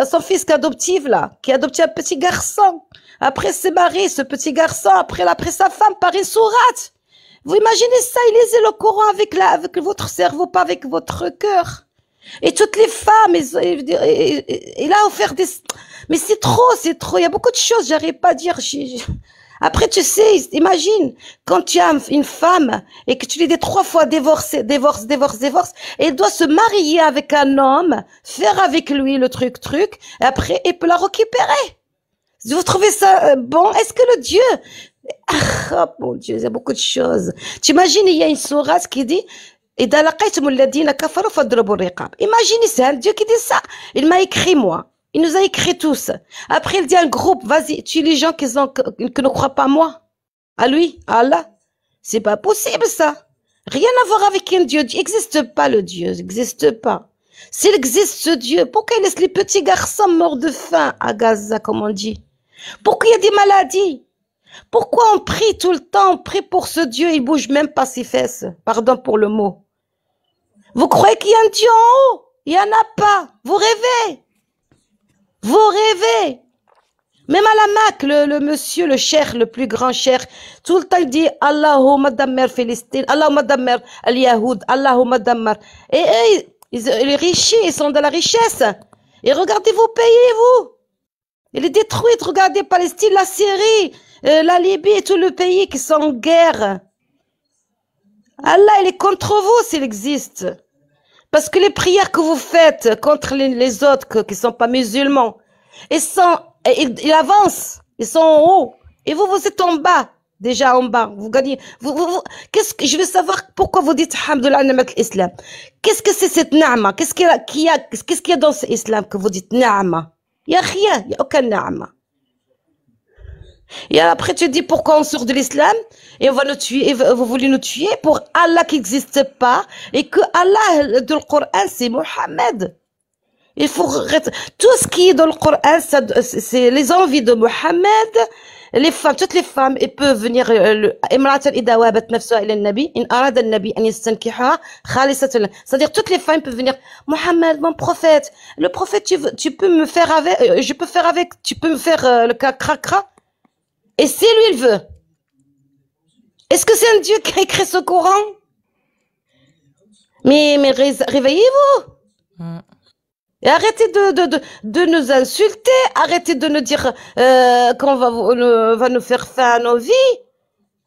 [SPEAKER 4] son fils adoptif, là, qui a adopté un petit garçon. Après s'est marié, ce petit garçon, après sa femme, par une sourate. Vous imaginez ça, il lisait le Coran avec votre cerveau, pas avec votre cœur. Et toutes les femmes, il a offert des... Mais c'est trop. Il y a beaucoup de choses, j'arrive pas à dire. Après, tu sais, imagine, quand tu as une femme et que tu lui dis 3 fois divorce, et elle doit se marier avec un homme, faire avec lui le truc, et après, elle peut la récupérer. Vous trouvez ça bon? Est-ce que le Dieu... Oh mon Dieu, il y a beaucoup de choses. Tu imagines, il y a une sourate qui dit... Imaginez, c'est un Dieu qui dit ça. Il m'a écrit, moi. Il nous a écrit tous. Après, il dit à un groupe, vas-y, tue les gens qui ne croient pas moi. À lui, à Allah. C'est pas possible, ça. Rien à voir avec un Dieu. Il n'existe pas, le Dieu. Il n'existe pas. S'il existe, ce Dieu, pourquoi il laisse les petits garçons morts de faim à Gaza, comme on dit? Pourquoi il y a des maladies? Pourquoi on prie tout le temps? On prie pour ce Dieu, il bouge même pas ses fesses. Pardon pour le mot. Vous croyez qu'il y a un Dieu en haut? Il n'y en a pas. Vous rêvez. Vous rêvez. Même à la Mecque, le monsieur, le cheikh, le plus grand cheikh, tout le temps il dit Allahumma dammar Palestine, Allahumma dammar al-Yahoud, Allahumma dammar. Et les riches, ils sont dans la richesse. Et regardez vos pays, vous. Il est détruit. Regardez Palestine, la Syrie, la Libye et tout le pays qui sont en guerre. Allah, il est contre vous s'il existe. Parce que les prières que vous faites contre les autres qui sont pas musulmans, ils avancent, ils sont en haut. Et vous êtes en bas, déjà en bas. Vous gagnez. Je veux savoir pourquoi vous dites Alhamdulillah Ni'mat l'Islam. Qu'est-ce que c'est cette Na'ma? Qu'est-ce qu'il y a dans ce islam que vous dites Na'ma? Il n'y a rien, il n'y a aucun Na'ma. Et après, tu dis pourquoi on sort de l'islam et on va nous tuer, et vous voulez nous tuer pour Allah qui n'existe pas et que Allah dans le Coran c'est Mohammed. Il faut tout ce qui est dans le Coran, c'est les envies de Mohammed. Les femmes, toutes les femmes, elles peuvent venir. C'est-à-dire toutes les femmes peuvent venir. Mohammed, mon prophète, le prophète, tu peux me faire avec, je peux faire avec, tu peux me faire le cracra. Et si lui il veut, est-ce que c'est un Dieu qui a écrit ce Coran? Mais réveillez-vous. Et arrêtez de nous insulter, arrêtez de nous dire qu'on va nous faire faim à nos vies.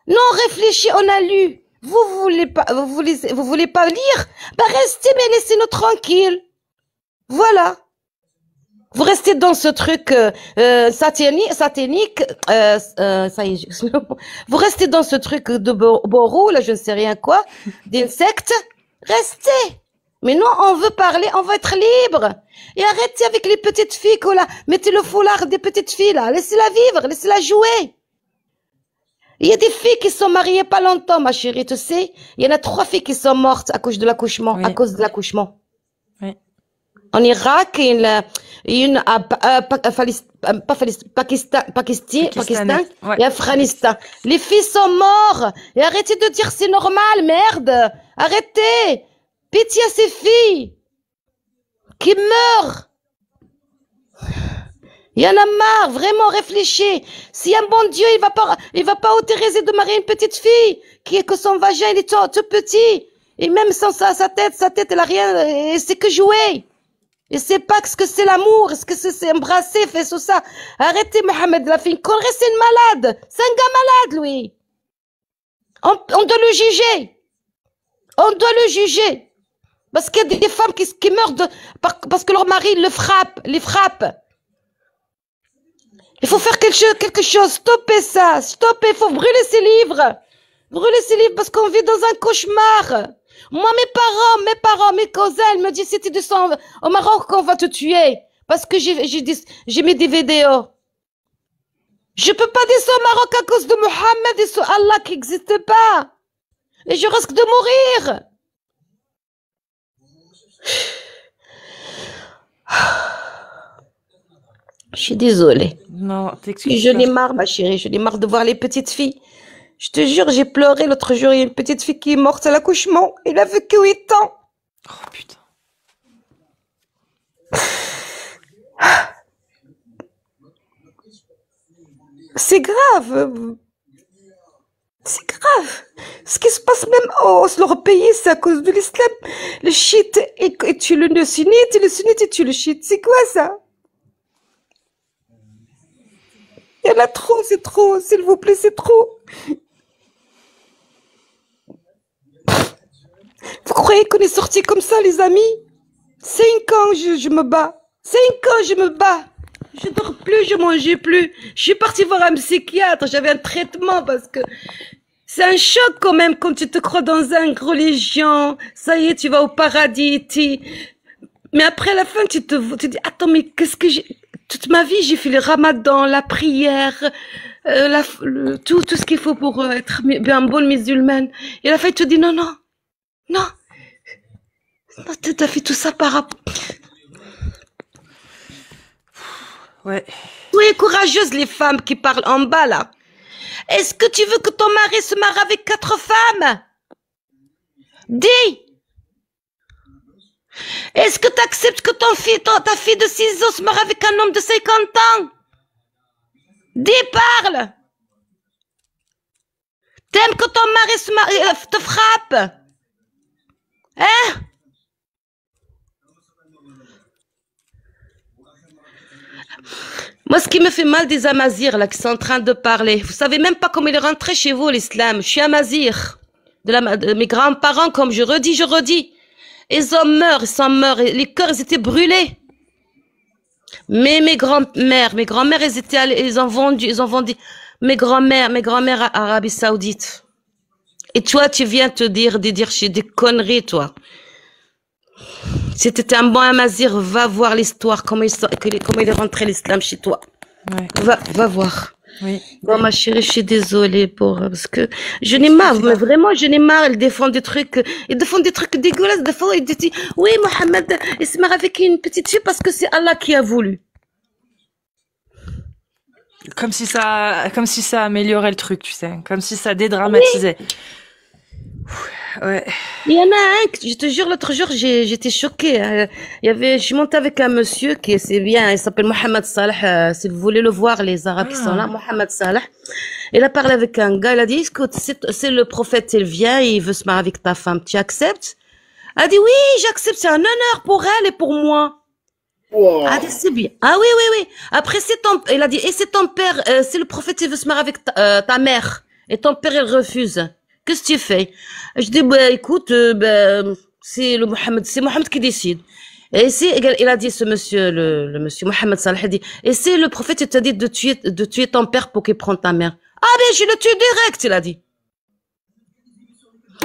[SPEAKER 4] Non, réfléchis, on a lu. Vous voulez pas lire? Bah, restez, mais laissez-nous tranquilles. Voilà. Vous restez dans ce truc satanique, ça y est, vous restez dans ce truc de Boro, là, je ne sais rien quoi, d'insectes. Restez. Mais nous, on veut parler, on veut être libre. Et arrêtez avec les petites filles, là. Mettez le foulard des petites filles, là. Laissez-la vivre, laissez-la jouer. Il y a des filles qui sont mariées pas longtemps, ma chérie, tu sais. Il y en a 3 filles qui sont mortes à cause de l'accouchement,
[SPEAKER 1] Oui.
[SPEAKER 4] à cause de l'accouchement.
[SPEAKER 1] Oui.
[SPEAKER 4] En Irak, une Pakistan,
[SPEAKER 1] Ouais.
[SPEAKER 4] et Afghanistan. Les filles sont mortes. Et arrêtez de dire c'est normal, merde. Arrêtez. Pitié à ces filles qui meurent. Il y en a marre, vraiment, réfléchis. Si un bon Dieu, il va pas autoriser de marier une petite fille, que son vagin, il est tout petit. Et même sans sa tête, elle a rien, et c'est que jouer. Et c'est pas ce que c'est l'amour, est-ce que c'est embrasser, faire tout ça. Arrêtez, Mohamed, la fille. Corée, c'est une malade. C'est un gars malade, lui. On doit le juger. On doit le juger. Parce qu'il y a des femmes qui meurent parce que leur mari les frappe. Il faut faire quelque chose. Stoppez ça. Stoppez. Il faut brûler ces livres. Brûler ces livres parce qu'on vit dans un cauchemar. Moi, mes cousins, elles me disent, si tu descends au Maroc, on va te tuer. Parce que j'ai mis des vidéos. Je peux pas descendre au Maroc à cause de Mohammed et ce Allah qui n'existe pas. Et je risque de mourir. Je suis désolée.
[SPEAKER 1] Non, t'excuses
[SPEAKER 4] J'en ai
[SPEAKER 1] pas.
[SPEAKER 4] marre, ma chérie. J'en ai marre de voir les petites filles. Je te jure, j'ai pleuré l'autre jour. Il y a une petite fille qui est morte à l'accouchement. Elle avait que 8 ans.
[SPEAKER 1] Oh putain.
[SPEAKER 4] C'est grave. C'est grave. Ce qui se passe même dans leur pays, c'est à cause de l'islam. Le chiite et tue le sunnite, et le sunnite et tue le chiite. C'est quoi ça? Il y en a trop, c'est trop. S'il vous plaît, c'est trop. Vous croyez qu'on est sortis comme ça, les amis? 5 ans, je me bats. 5 ans, je me bats. Je dors plus, je mangeais plus. Je suis partie voir un psychiatre. J'avais un traitement parce que c'est un choc quand même quand tu te crois dans une religion. Ça y est, tu vas au paradis. Mais après la fin, tu dis, attends, mais qu'est-ce que j'ai... Toute ma vie, j'ai fait le ramadan, la prière, tout ce qu'il faut pour être bien bonne musulmane. Et la fin, tu te dis, non. T'as fait tout ça par rapport...
[SPEAKER 1] Ouais.
[SPEAKER 4] Soyez courageuses, les femmes qui parlent en bas, là. Est-ce que tu veux que ton mari se marie avec 4 femmes? Dis! Est-ce que tu acceptes que ta fille de 6 ans se marie avec un homme de 50 ans? Dis, parle! T'aimes que ton mari te frappe? Hein? Moi, ce qui me fait mal des Amazirs, là, qui sont en train de parler, vous savez même pas comment il est rentré chez vous, l'islam. Je suis Amazir. De mes grands-parents, comme je redis. Ils sont morts, et les cœurs, ils étaient brûlés. Mais mes grand-mères, ils ont vendu mes grand-mères à Arabie Saoudite. Et toi, tu viens de dire des conneries, toi. Si t'étais un bon Amazir, va voir l'histoire, comment il est rentré l'islam chez toi.
[SPEAKER 1] Ouais.
[SPEAKER 4] Va voir.
[SPEAKER 1] Oui.
[SPEAKER 4] Bon, ma chérie, je suis désolée parce que je n'ai marre, mais vraiment, je n'ai marre. Ils défendent des trucs dégueulasses. Des fois, ils disent, oui, Mohamed, il se marie avec une petite fille parce que c'est Allah qui a voulu.
[SPEAKER 1] Comme si ça améliorait le truc, tu sais. Comme si ça dédramatisait. Ouais.
[SPEAKER 4] Il y en a un, je te jure, l'autre jour, j'étais choquée. Je suis montée avec un monsieur c'est bien, il s'appelle Mohamed Salah. Si vous voulez le voir, les Arabes qui sont là, Mohamed Salah. Il a parlé avec un gars, il a dit, écoute, c'est le prophète, il vient, il veut se marier avec ta femme, tu acceptes? Elle a dit, oui, j'accepte, c'est un honneur pour elle et pour moi.
[SPEAKER 3] Wow.
[SPEAKER 4] Ah, c'est bien. Ah oui. Après, il a dit, et c'est ton père, si le prophète, il veut se marier avec ta mère, et ton père, il refuse. qu'est-ce que tu fais? Je dis, bah, écoute, c'est Mohamed qui décide. Et il a dit, ce monsieur, le monsieur Mohamed Salah, il a dit, et c'est le prophète, il t'a dit de tuer ton père pour qu'il prenne ta mère. Ah, ben, je le tue direct, il a dit.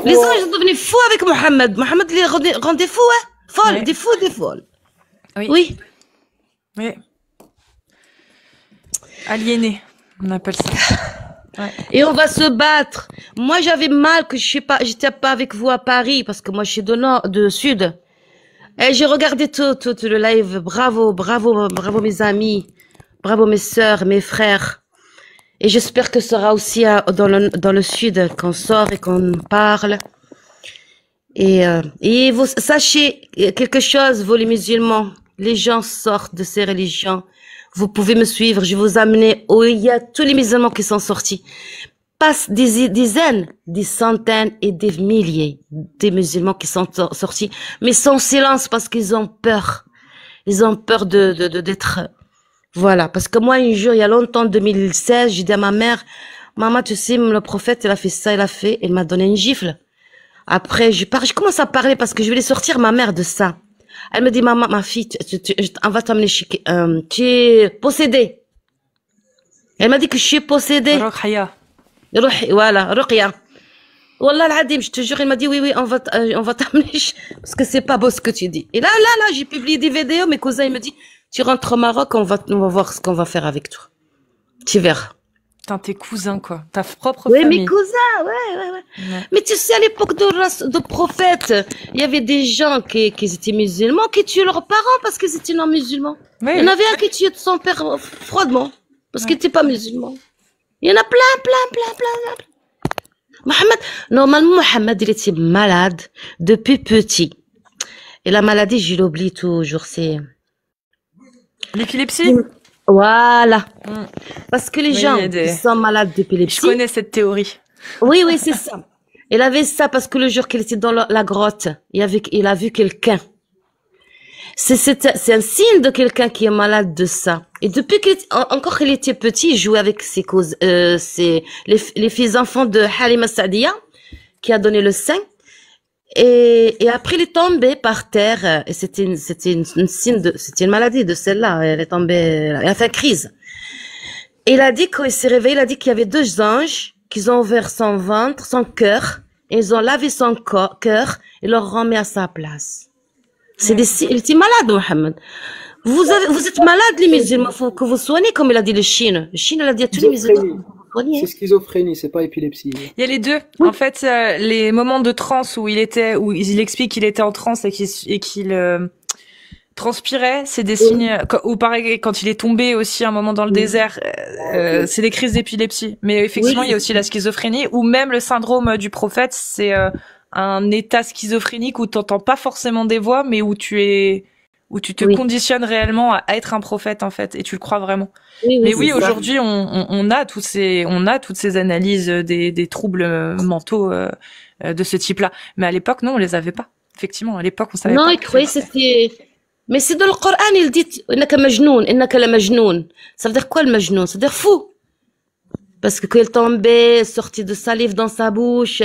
[SPEAKER 4] Les gens, ils sont devenus fous avec Mohamed. Mohamed les rendait fous, hein. Folles,
[SPEAKER 1] Ouais.
[SPEAKER 4] des fous, des folles.
[SPEAKER 1] Oui.
[SPEAKER 4] Oui.
[SPEAKER 1] Oui. Aliéné, on appelle ça. Ouais.
[SPEAKER 4] Et on va se battre. Moi, j'avais mal que j'étais pas avec vous à Paris, parce que moi, je suis de sud. Et j'ai regardé tout le live. Bravo, bravo, bravo mes amis. Bravo mes sœurs, mes frères. Et j'espère que ce sera aussi dans le sud qu'on sort et qu'on parle. Et vous sachez quelque chose, vous les musulmans, les gens sortent de ces religions. Vous pouvez me suivre, je vais vous amener où il y a tous les musulmans qui sont sortis. Passe des dizaines, des centaines et des milliers des musulmans qui sont sortis, mais sans silence parce qu'ils ont peur. Ils ont peur d'être, voilà. Parce que moi, un jour, il y a longtemps, 2016, j'ai dit à ma mère, maman, tu sais, le prophète, il a fait ça, il m'a donné une gifle. Après, je commence à parler parce que je voulais sortir ma mère de ça. Elle me dit, maman, ma fille, on va t'amener chez, tu es possédée. Elle m'a dit que je suis possédée.
[SPEAKER 1] Ruqya.
[SPEAKER 4] Voilà, Ruqya. Wallah al-Adim, je te jure, elle m'a dit, oui, on va t'amener, parce que c'est pas beau ce que tu dis. Et là, j'ai publié des vidéos, mes cousins, ils me disent, tu rentres au Maroc, on va voir ce qu'on va faire avec toi. Tu verras.
[SPEAKER 1] Putain, tes cousins, quoi. Ta propre
[SPEAKER 4] Oui,
[SPEAKER 1] famille.
[SPEAKER 4] mes cousins, ouais. Mais tu sais, à l'époque de prophète, il y avait des gens qui étaient musulmans, qui tuaient leurs parents parce qu'ils étaient non musulmans.
[SPEAKER 1] Oui,
[SPEAKER 4] Il y en avait un qui tuait son père froidement, parce qu'il n'était pas musulman. Il y en a plein. Normalement, Mohamed, il était malade depuis petit. Et la maladie, je l'oublie toujours, c'est...
[SPEAKER 1] L'épilepsie?
[SPEAKER 4] Voilà.
[SPEAKER 1] Mm.
[SPEAKER 4] Parce que les
[SPEAKER 1] Oui,
[SPEAKER 4] gens
[SPEAKER 1] il y a des-
[SPEAKER 4] qui sont malades d'épilepsie...
[SPEAKER 1] Je connais cette théorie.
[SPEAKER 4] Oui, c'est ça. Il avait ça parce que le jour qu'il était dans la grotte, il a vu quelqu'un. C'est un signe de quelqu'un qui est malade de ça. Et depuis encore qu'il était petit, il jouait avec ses causes, les fils enfants de Halima Saadia, qui a donné le sein. Et après, il est tombé par terre. Et c'était une maladie de celle-là. Elle est tombée, elle a fait crise. Et il a dit, quand il s'est réveillé, il a dit qu'il y avait deux anges qui ont ouvert son ventre, son cœur, et ils ont lavé son cœur et l'ont remis à sa place. Il était malade, Mohamed. Vous êtes malade, les musulmans. Faut que vous soignez, comme il a dit le Chine. Le Chine, il a dit à tous les musulmans.
[SPEAKER 5] C'est schizophrénie, c'est pas épilepsie.
[SPEAKER 1] Il y a les deux. En fait, les moments de transe où il explique qu'il était en transe et qu'il transpirait, c'est des signes. Ou pareil, quand il est tombé aussi un moment dans le désert, c'est des crises d'épilepsie. Mais effectivement, il y a aussi la schizophrénie, ou même le syndrome du prophète, c'est un état schizophrénique où t'entends pas forcément des voix, mais où tu te conditionnes réellement à être un prophète en fait, et tu le crois vraiment. Mais oui, aujourd'hui, on a toutes ces analyses des troubles mentaux de ce type-là. Mais à l'époque, non, on les avait pas. Effectivement, à l'époque, on savait pas.
[SPEAKER 4] Non, il croyait c'était. Mais c'est dans le Coran, il dit innaka majnoun, innaka la majnoun. Ça veut dire quoi le majnoun? Ça veut dire fou. Parce que quand il tombait, sortit de salive dans sa bouche,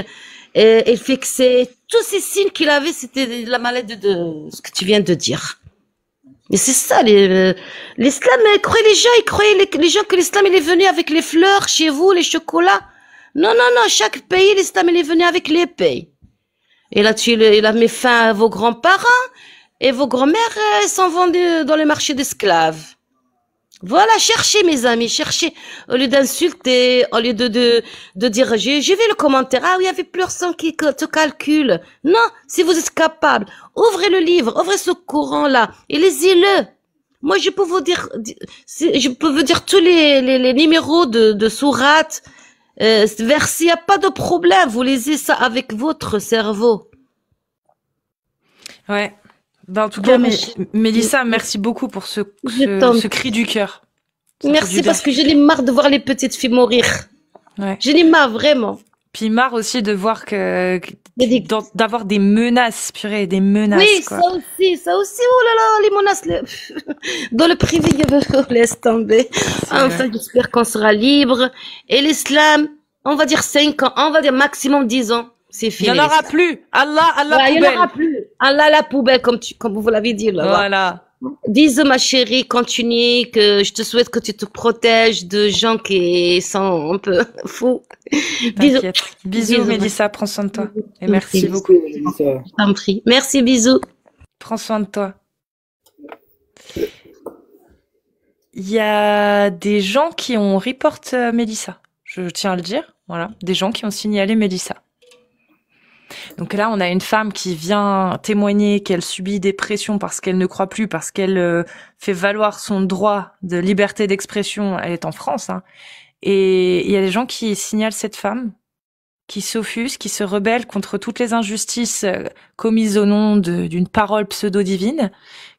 [SPEAKER 4] et il fixait tous ces signes qu'il avait, c'était la maladie de ce que tu viens de dire. Mais c'est ça, l'islam, ils croyaient les gens que l'islam, il est venu avec les fleurs chez vous, les chocolats. Non, chaque pays, l'islam, il est venu avec les pays. Il a mis fin à vos grands-parents, et vos grands-mères, elles sont vendues dans les marchés d'esclaves. Voilà, cherchez, mes amis, cherchez. Au lieu d'insulter, au lieu de dire, j'ai vu le commentaire, ah oui, il y avait plus personne qui te calcule. Non, si vous êtes capable, ouvrez le livre, ouvrez ce courant-là, et lisez-le. Moi, je peux vous dire tous les numéros de sourates, versets, il n'y a pas de problème. Vous lisez ça avec votre cerveau.
[SPEAKER 1] Ouais. Ben, en tout cas, Mélissa, merci beaucoup pour ce cri du cœur.
[SPEAKER 4] Merci, parce que j'en ai marre de voir les petites filles mourir.
[SPEAKER 1] Ouais.
[SPEAKER 4] J'en ai marre, vraiment.
[SPEAKER 1] Puis marre aussi de voir d'avoir des menaces, purée, des menaces.
[SPEAKER 4] Oui,
[SPEAKER 1] quoi.
[SPEAKER 4] ça aussi, oh là là, les menaces, dans le privé, laisse tomber. Enfin, j'espère qu'on sera libre. Et l'islam, On va dire 5 ans, on va dire maximum 10 ans. C'est
[SPEAKER 1] Il
[SPEAKER 4] fini.
[SPEAKER 1] n'y en aura plus. Allah,
[SPEAKER 4] Ouais, il n'y en
[SPEAKER 1] poubelle.
[SPEAKER 4] aura plus. Allah la poubelle, comme vous l'avez dit là.
[SPEAKER 1] Voilà.
[SPEAKER 4] Dis ma chérie, continue, que je te souhaite que tu te protèges de gens qui sont un peu fous. Bisous.
[SPEAKER 1] T'inquiète. Bisous,
[SPEAKER 4] Bisous.
[SPEAKER 1] Mélissa, prends soin de toi. Et
[SPEAKER 4] Merci.
[SPEAKER 1] merci beaucoup.
[SPEAKER 5] Ça.
[SPEAKER 4] Je t'en prie. Merci, bisous.
[SPEAKER 1] Prends soin de toi. Il y a des gens qui ont report Mélissa. Je tiens à le dire. Voilà. Des gens qui ont signalé Mélissa. Donc là, on a une femme qui vient témoigner qu'elle subit des pressions parce qu'elle ne croit plus, parce qu'elle fait valoir son droit de liberté d'expression. Elle est en France, hein. Et il y a des gens qui signalent cette femme, qui s'offusquent, qui se rebellent contre toutes les injustices commises au nom d'une parole pseudo-divine,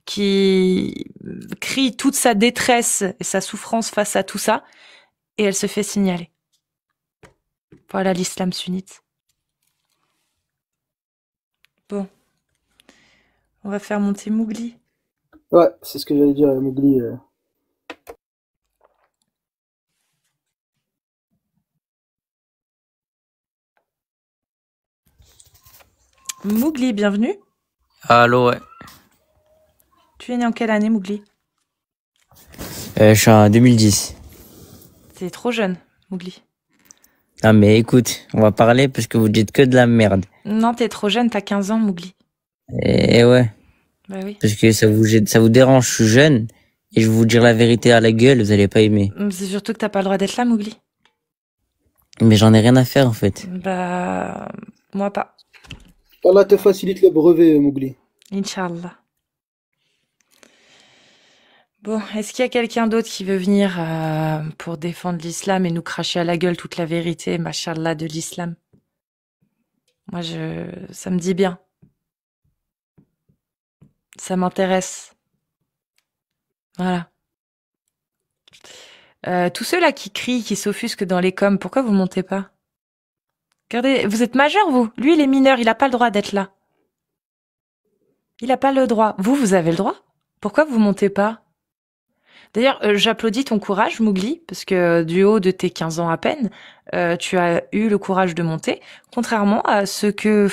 [SPEAKER 1] qui crie toute sa détresse et sa souffrance face à tout ça, et elle se fait signaler. Voilà l'islam sunnite. Bon. On va faire monter Mowgli.
[SPEAKER 5] Ouais, c'est ce que j'allais dire, Mowgli.
[SPEAKER 1] Mowgli, bienvenue.
[SPEAKER 6] Allô, ouais.
[SPEAKER 1] Tu es né en quelle année, Mowgli?
[SPEAKER 6] Je suis en 2010.
[SPEAKER 1] T'es trop jeune, Mowgli.
[SPEAKER 6] Ah, mais écoute, on va parler parce que vous dites que de la merde.
[SPEAKER 1] Non, t'es trop jeune, t'as 15 ans, Mowgli.
[SPEAKER 6] Et ouais,
[SPEAKER 1] Bah oui.
[SPEAKER 6] parce que ça vous dérange, je suis jeune, et je vais vous dire la vérité à la gueule, vous allez pas aimer.
[SPEAKER 1] C'est surtout que t'as pas le droit d'être là, Mowgli.
[SPEAKER 6] Mais j'en ai rien à faire, en fait.
[SPEAKER 1] Bah, moi pas.
[SPEAKER 5] Allah te facilite le brevet, Mowgli.
[SPEAKER 1] Inch'Allah. Bon, est-ce qu'il y a quelqu'un d'autre qui veut venir pour défendre l'islam et nous cracher à la gueule toute la vérité, machallah, de l'islam? Moi, ça me dit bien. Ça m'intéresse. Voilà. Tous ceux-là qui crient, qui s'offusquent dans les coms, pourquoi vous montez pas? Regardez, vous êtes majeur, vous. Lui, il est mineur, il a pas le droit d'être là. Il a pas le droit. Vous avez le droit? Pourquoi vous montez pas? D'ailleurs, j'applaudis ton courage, Mowgli, parce que du haut de tes 15 ans à peine, tu as eu le courage de monter, contrairement à ce que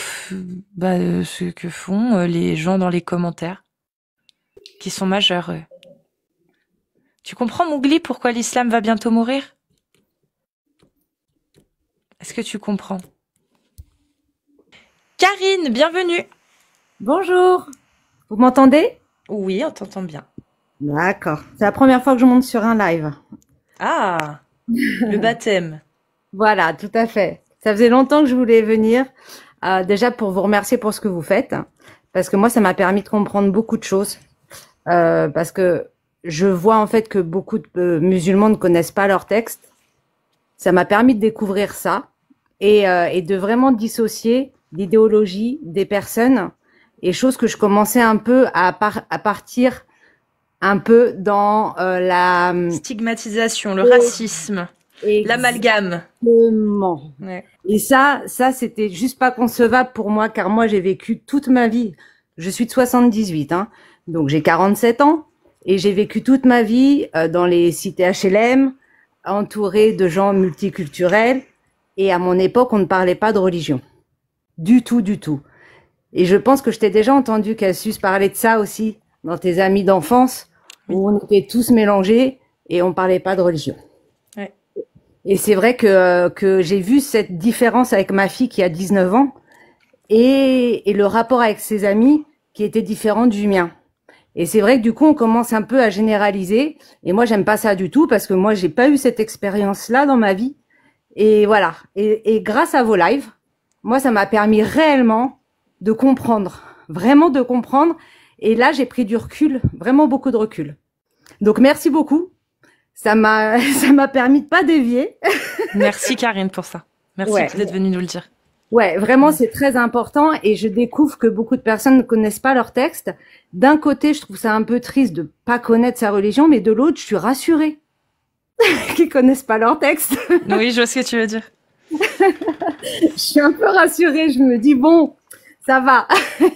[SPEAKER 1] font les gens dans les commentaires, qui sont majeurs, eux. Tu comprends, Mowgli, pourquoi l'islam va bientôt mourir? Est-ce que tu comprends? Karine, bienvenue.
[SPEAKER 7] Bonjour, vous m'entendez?
[SPEAKER 1] Oui, on t'entend bien.
[SPEAKER 7] D'accord, c'est la première fois que je monte sur un live.
[SPEAKER 1] Ah, le baptême.
[SPEAKER 7] Voilà, tout à fait. Ça faisait longtemps que je voulais venir, déjà pour vous remercier pour ce que vous faites, parce que moi, ça m'a permis de comprendre beaucoup de choses, parce que je vois en fait que beaucoup de musulmans ne connaissent pas leur texte. Ça m'a permis de découvrir ça et de vraiment dissocier l'idéologie des personnes, et chose que je commençais un peu à partir un peu dans la
[SPEAKER 1] Stigmatisation, le racisme, l'amalgame.
[SPEAKER 7] Exactement.
[SPEAKER 1] Ouais.
[SPEAKER 7] Et ça c'était juste pas concevable pour moi, car moi j'ai vécu toute ma vie. Je suis de 78, hein, donc j'ai 47 ans et j'ai vécu toute ma vie dans les cités HLM, entourée de gens multiculturels. Et à mon époque, on ne parlait pas de religion, du tout, du tout. Et je pense que je t'ai déjà entendu, Cassius, parler de ça aussi dans tes amis d'enfance, où on était tous mélangés et on parlait pas de religion.
[SPEAKER 1] Ouais.
[SPEAKER 7] Et c'est vrai que j'ai vu cette différence avec ma fille qui a 19 ans et le rapport avec ses amis qui était différent du mien. Et c'est vrai que du coup, on commence un peu à généraliser. Et moi, j'aime pas ça du tout parce que moi, j'ai pas eu cette expérience-là dans ma vie. Et voilà. Et grâce à vos lives, moi, ça m'a permis réellement de comprendre, vraiment de comprendre. Et là, j'ai pris du recul, vraiment beaucoup de recul. Donc, merci beaucoup. Ça m'a permis de pas dévier.
[SPEAKER 1] Merci Karine pour ça. Merci d'être venue nous le dire.
[SPEAKER 7] Ouais, vraiment, c'est très important et je découvre que beaucoup de personnes ne connaissent pas leur texte. D'un côté, je trouve ça un peu triste de pas connaître sa religion, mais de l'autre, je suis rassurée qu'ils connaissent pas leur texte.
[SPEAKER 1] Oui, je vois ce que tu veux dire.
[SPEAKER 7] Je suis un peu rassurée, je me dis bon, ça va,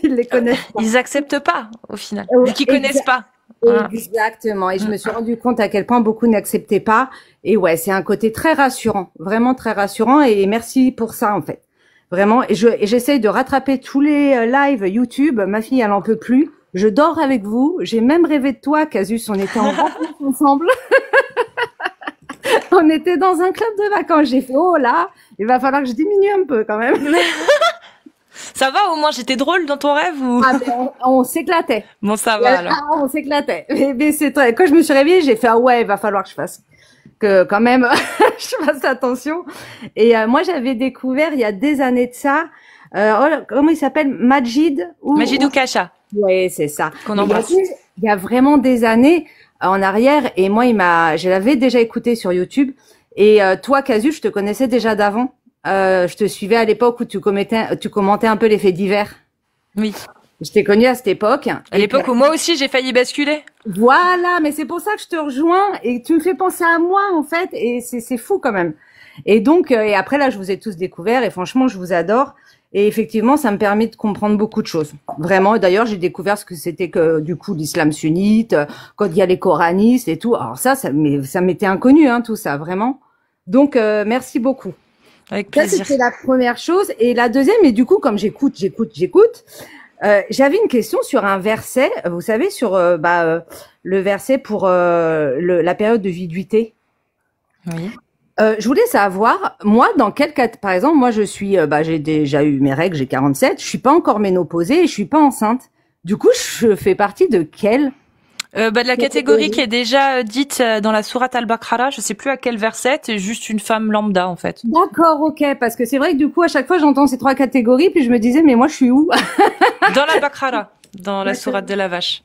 [SPEAKER 7] ils les connaissent pas.
[SPEAKER 1] Ils acceptent pas au final, vu qu'ils connaissent pas. Voilà.
[SPEAKER 7] Exactement. Et je me suis rendu compte à quel point beaucoup n'acceptaient pas. Et ouais, c'est un côté très rassurant, vraiment très rassurant. Et merci pour ça, en fait. Vraiment. Et j'essaye de rattraper tous les lives YouTube. Ma fille, elle en peut plus. Je dors avec vous. J'ai même rêvé de toi, Casus. On était en vacances ensemble. On était dans un club de vacances. J'ai fait, oh là, il va falloir que je diminue un peu quand même.
[SPEAKER 1] Ça va, au moins j'étais drôle dans ton rêve ou?
[SPEAKER 7] Ah, mais on s'éclatait.
[SPEAKER 1] Bon, ça va alors.
[SPEAKER 7] Ah, on s'éclatait. Mais c'est très... Quand je me suis réveillée, j'ai fait, ah ouais, il va falloir que je fasse, que quand même, je fasse attention. Et moi, j'avais découvert il y a des années de ça, comment il s'appelle? Majid
[SPEAKER 1] Majid Oukasha,
[SPEAKER 7] Ouais, c'est ça.
[SPEAKER 1] qu'on
[SPEAKER 7] Mais
[SPEAKER 1] embrasse.
[SPEAKER 7] il y a vraiment des années en arrière, et moi, je l'avais déjà écouté sur YouTube. Et toi, Casu, je te connaissais déjà d'avant. Je te suivais à l'époque où tu commentais un peu les faits divers.
[SPEAKER 1] Oui.
[SPEAKER 7] Je t'ai connu à cette époque.
[SPEAKER 1] À l'époque où moi aussi j'ai failli basculer.
[SPEAKER 7] Voilà, mais c'est pour ça que je te rejoins et tu me fais penser à moi en fait, et c'est fou quand même. Et donc, et après là, je vous ai tous découverts et franchement, je vous adore. Et effectivement, ça me permet de comprendre beaucoup de choses. Vraiment. D'ailleurs, j'ai découvert ce que c'était que du coup l'islam sunnite, quand il y a les coranistes et tout. Alors ça m'était inconnu, hein, tout ça, vraiment. Donc, merci beaucoup.
[SPEAKER 1] Avec
[SPEAKER 7] Ça,
[SPEAKER 1] plaisir.
[SPEAKER 7] c'était la première chose. Et la deuxième, et du coup, comme j'écoute, j'avais une question sur un verset. Vous savez, sur le verset pour la période de viduité.
[SPEAKER 1] Oui.
[SPEAKER 7] Je voulais savoir, moi, dans quel cas, par exemple, moi, je suis, j'ai déjà eu mes règles, j'ai 47, je suis pas encore ménopausée et je suis pas enceinte. Du coup, je fais partie de quelle
[SPEAKER 1] De la catégorie qui est déjà dite dans la sourate Al-Baqarah, je sais plus à quel verset, c'est juste une femme lambda en fait.
[SPEAKER 7] D'accord, ok, parce que c'est vrai que du coup, à chaque fois, j'entends ces trois catégories, puis je me disais, mais moi, je suis où?
[SPEAKER 1] Dans la Baqarah, dans la sourate de la vache.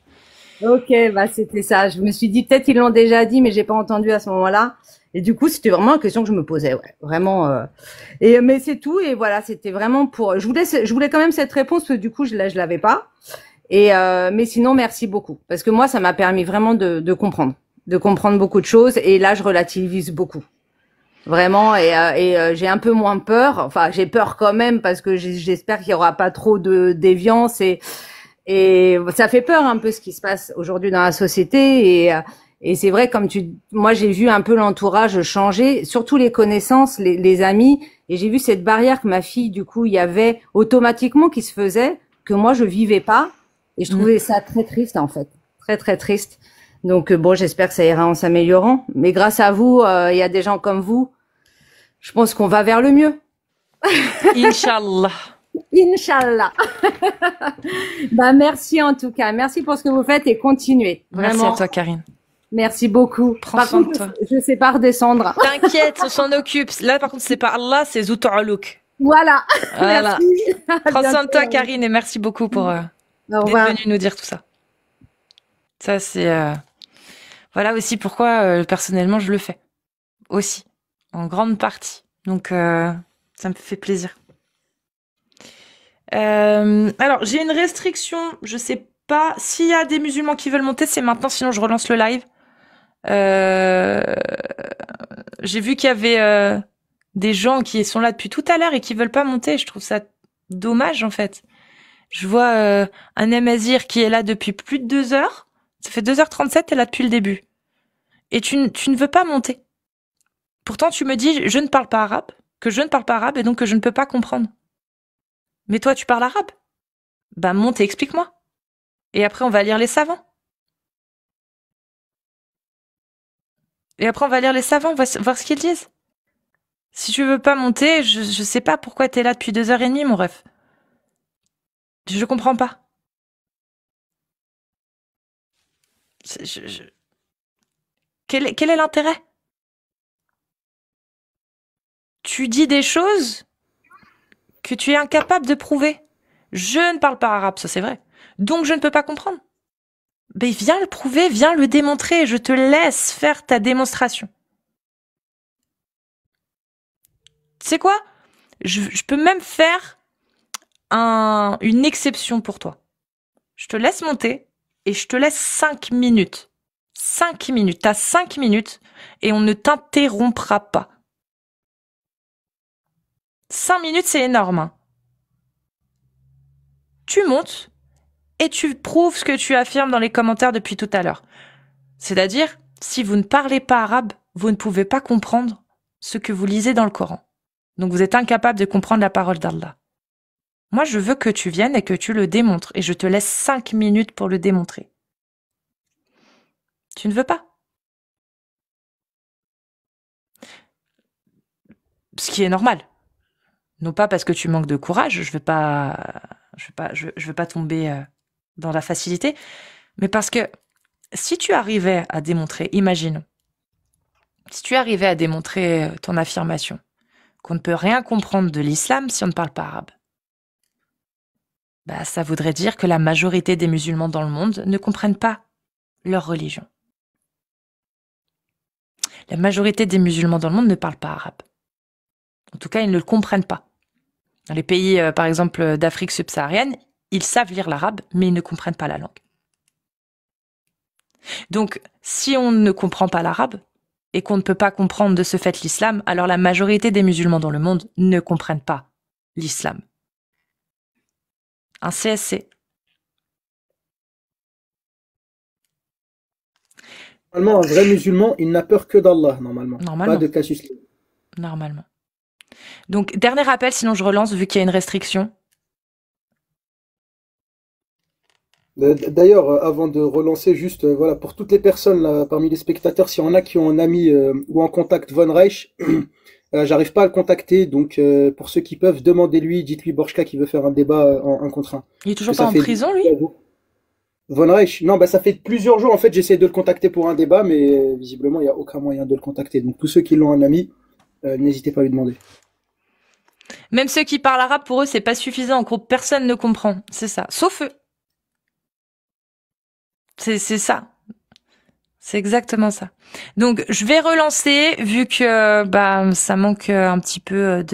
[SPEAKER 7] Ok, c'était ça. Je me suis dit, peut-être ils l'ont déjà dit, mais j'ai pas entendu à ce moment-là. Et du coup, c'était vraiment une question que je me posais, ouais, vraiment. Mais c'est tout. Et voilà, c'était vraiment pour. Je voulais quand même cette réponse parce que du coup, je l'avais pas. Et mais sinon, merci beaucoup parce que moi, ça m'a permis vraiment de comprendre beaucoup de choses. Et là, je relativise beaucoup, vraiment. Et j'ai un peu moins peur. Enfin, j'ai peur quand même parce que j'espère qu'il y aura pas trop de déviance et ça fait peur un peu ce qui se passe aujourd'hui dans la société et c'est vrai moi j'ai vu un peu l'entourage changer, surtout les connaissances, les amis, et j'ai vu cette barrière que ma fille du coup il y avait automatiquement qui se faisait que moi je vivais pas et je trouvais ça très triste en fait, très très triste. Donc bon, j'espère que ça ira en s'améliorant, mais grâce à vous, il y a des gens comme vous, je pense qu'on va vers le mieux.
[SPEAKER 1] Inch'Allah.
[SPEAKER 7] Inch'Allah. Merci en tout cas. Merci pour ce que vous faites et continuez. Vraiment.
[SPEAKER 1] Merci à toi, Karine.
[SPEAKER 7] Merci beaucoup.
[SPEAKER 1] Prends
[SPEAKER 7] Par
[SPEAKER 1] soin de
[SPEAKER 7] contre,
[SPEAKER 1] toi.
[SPEAKER 7] je sais pas redescendre.
[SPEAKER 1] T'inquiète, on s'en occupe. Là, par contre, c'est pas Allah, c'est Zout'alouk.
[SPEAKER 7] Voilà.
[SPEAKER 1] Voilà.
[SPEAKER 7] Merci. À
[SPEAKER 1] Prends soin de toi,
[SPEAKER 7] bientôt.
[SPEAKER 1] Karine, et merci beaucoup pour
[SPEAKER 7] Au
[SPEAKER 1] d'être
[SPEAKER 7] revoir.
[SPEAKER 1] venue nous dire tout ça. Ça, c'est voilà aussi pourquoi personnellement je le fais aussi, en grande partie. Donc ça me fait plaisir. Alors j'ai une restriction, je sais pas s'il y a des musulmans qui veulent monter, c'est maintenant, sinon je relance le live. J'ai vu qu'il y avait des gens qui sont là depuis tout à l'heure et qui veulent pas monter. Je trouve ça dommage en fait. Je vois un Amazir qui est là depuis plus de 2 heures. Ça fait 2h37, t'es là depuis le début. Et tu ne veux pas monter. Pourtant, tu me dis, je ne parle pas arabe, que je ne parle pas arabe et donc que je ne peux pas comprendre. Mais toi, tu parles arabe. Bah, monte et explique-moi. Et après, on va lire les savants. Et après, on va lire les savants, voir ce qu'ils disent. Si tu veux pas monter, je sais pas pourquoi t'es là depuis 2h30, mon ref. Je comprends pas. Quel est l'intérêt? Tu dis des choses que tu es incapable de prouver. Je ne parle pas arabe, ça c'est vrai. Donc je ne peux pas comprendre. Ben viens le prouver, viens le démontrer, je te laisse faire ta démonstration. Tu sais quoi? Je peux même faire une exception pour toi. Je te laisse monter et je te laisse 5 minutes. 5 minutes. T'as 5 minutes et on ne t'interrompra pas. 5 minutes, c'est énorme. Hein. Tu montes et tu prouves ce que tu affirmes dans les commentaires depuis tout à l'heure. C'est-à-dire, si vous ne parlez pas arabe, vous ne pouvez pas comprendre ce que vous lisez dans le Coran. Donc vous êtes incapable de comprendre la parole d'Allah. Moi, je veux que tu viennes et que tu le démontres, et je te laisse 5 minutes pour le démontrer. Tu ne veux pas? Ce qui est normal. Non pas parce que tu manques de courage, je veux pas tomber dans la facilité, mais parce que si tu arrivais à démontrer, imagine, si tu arrivais à démontrer ton affirmation, qu'on ne peut rien comprendre de l'islam si on ne parle pas arabe, bah, ça voudrait dire que la majorité des musulmans dans le monde ne comprennent pas leur religion. La majorité des musulmans dans le monde ne parlent pas arabe. En tout cas, ils ne le comprennent pas. Dans les pays, par exemple, d'Afrique subsaharienne, ils savent lire l'arabe, mais ils ne comprennent pas la langue. Donc, si on ne comprend pas l'arabe, et qu'on ne peut pas comprendre de ce fait l'islam, alors la majorité des musulmans dans le monde ne comprennent pas l'islam. Un CSC.
[SPEAKER 5] Normalement, un vrai musulman, il n'a peur que d'Allah, normalement.
[SPEAKER 1] Normalement.
[SPEAKER 5] Pas de Cassius.
[SPEAKER 1] Normalement. Donc, dernier rappel, sinon je relance, vu qu'il y a une restriction.
[SPEAKER 5] D'ailleurs, avant de relancer, juste voilà, pour toutes les personnes là, parmi les spectateurs, s'il y en a qui ont un ami ou en contact Von Reich, j'arrive pas à le contacter, donc pour ceux qui peuvent, demandez-lui, dites-lui Borchka qui veut faire un débat en un contre un.
[SPEAKER 1] Il est toujours pas en prison, lui?
[SPEAKER 5] Von Reich, non, bah ça fait plusieurs jours en fait, j'essaie de le contacter pour un débat, mais visiblement il y a aucun moyen de le contacter. Donc tous ceux qui l'ont un ami, n'hésitez pas à lui demander.
[SPEAKER 1] Même ceux qui parlent arabe, pour eux, c'est pas suffisant. En gros, personne ne comprend. C'est ça. Sauf eux. C'est ça. C'est exactement ça. Donc, je vais relancer, vu que bah ça manque un petit peu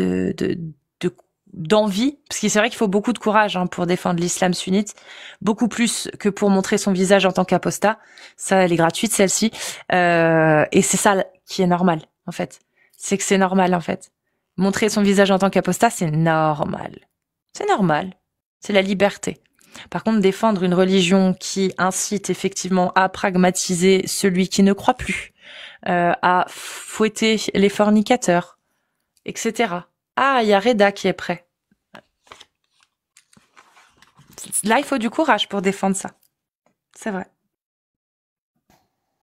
[SPEAKER 1] d'envie, parce que c'est vrai qu'il faut beaucoup de courage pour défendre l'islam sunnite, beaucoup plus que pour montrer son visage en tant qu'apostat. Ça, elle est gratuite, celle-ci. Et c'est ça qui est normal, en fait. C'est que c'est normal, en fait. Montrer son visage en tant qu'apostat, c'est normal. C'est normal. C'est la liberté. Par contre, défendre une religion qui incite effectivement à pragmatiser celui qui ne croit plus, à fouetter les fornicateurs, etc. Ah, il y a Reda qui est prêt. Là, il faut du courage pour défendre ça. C'est vrai.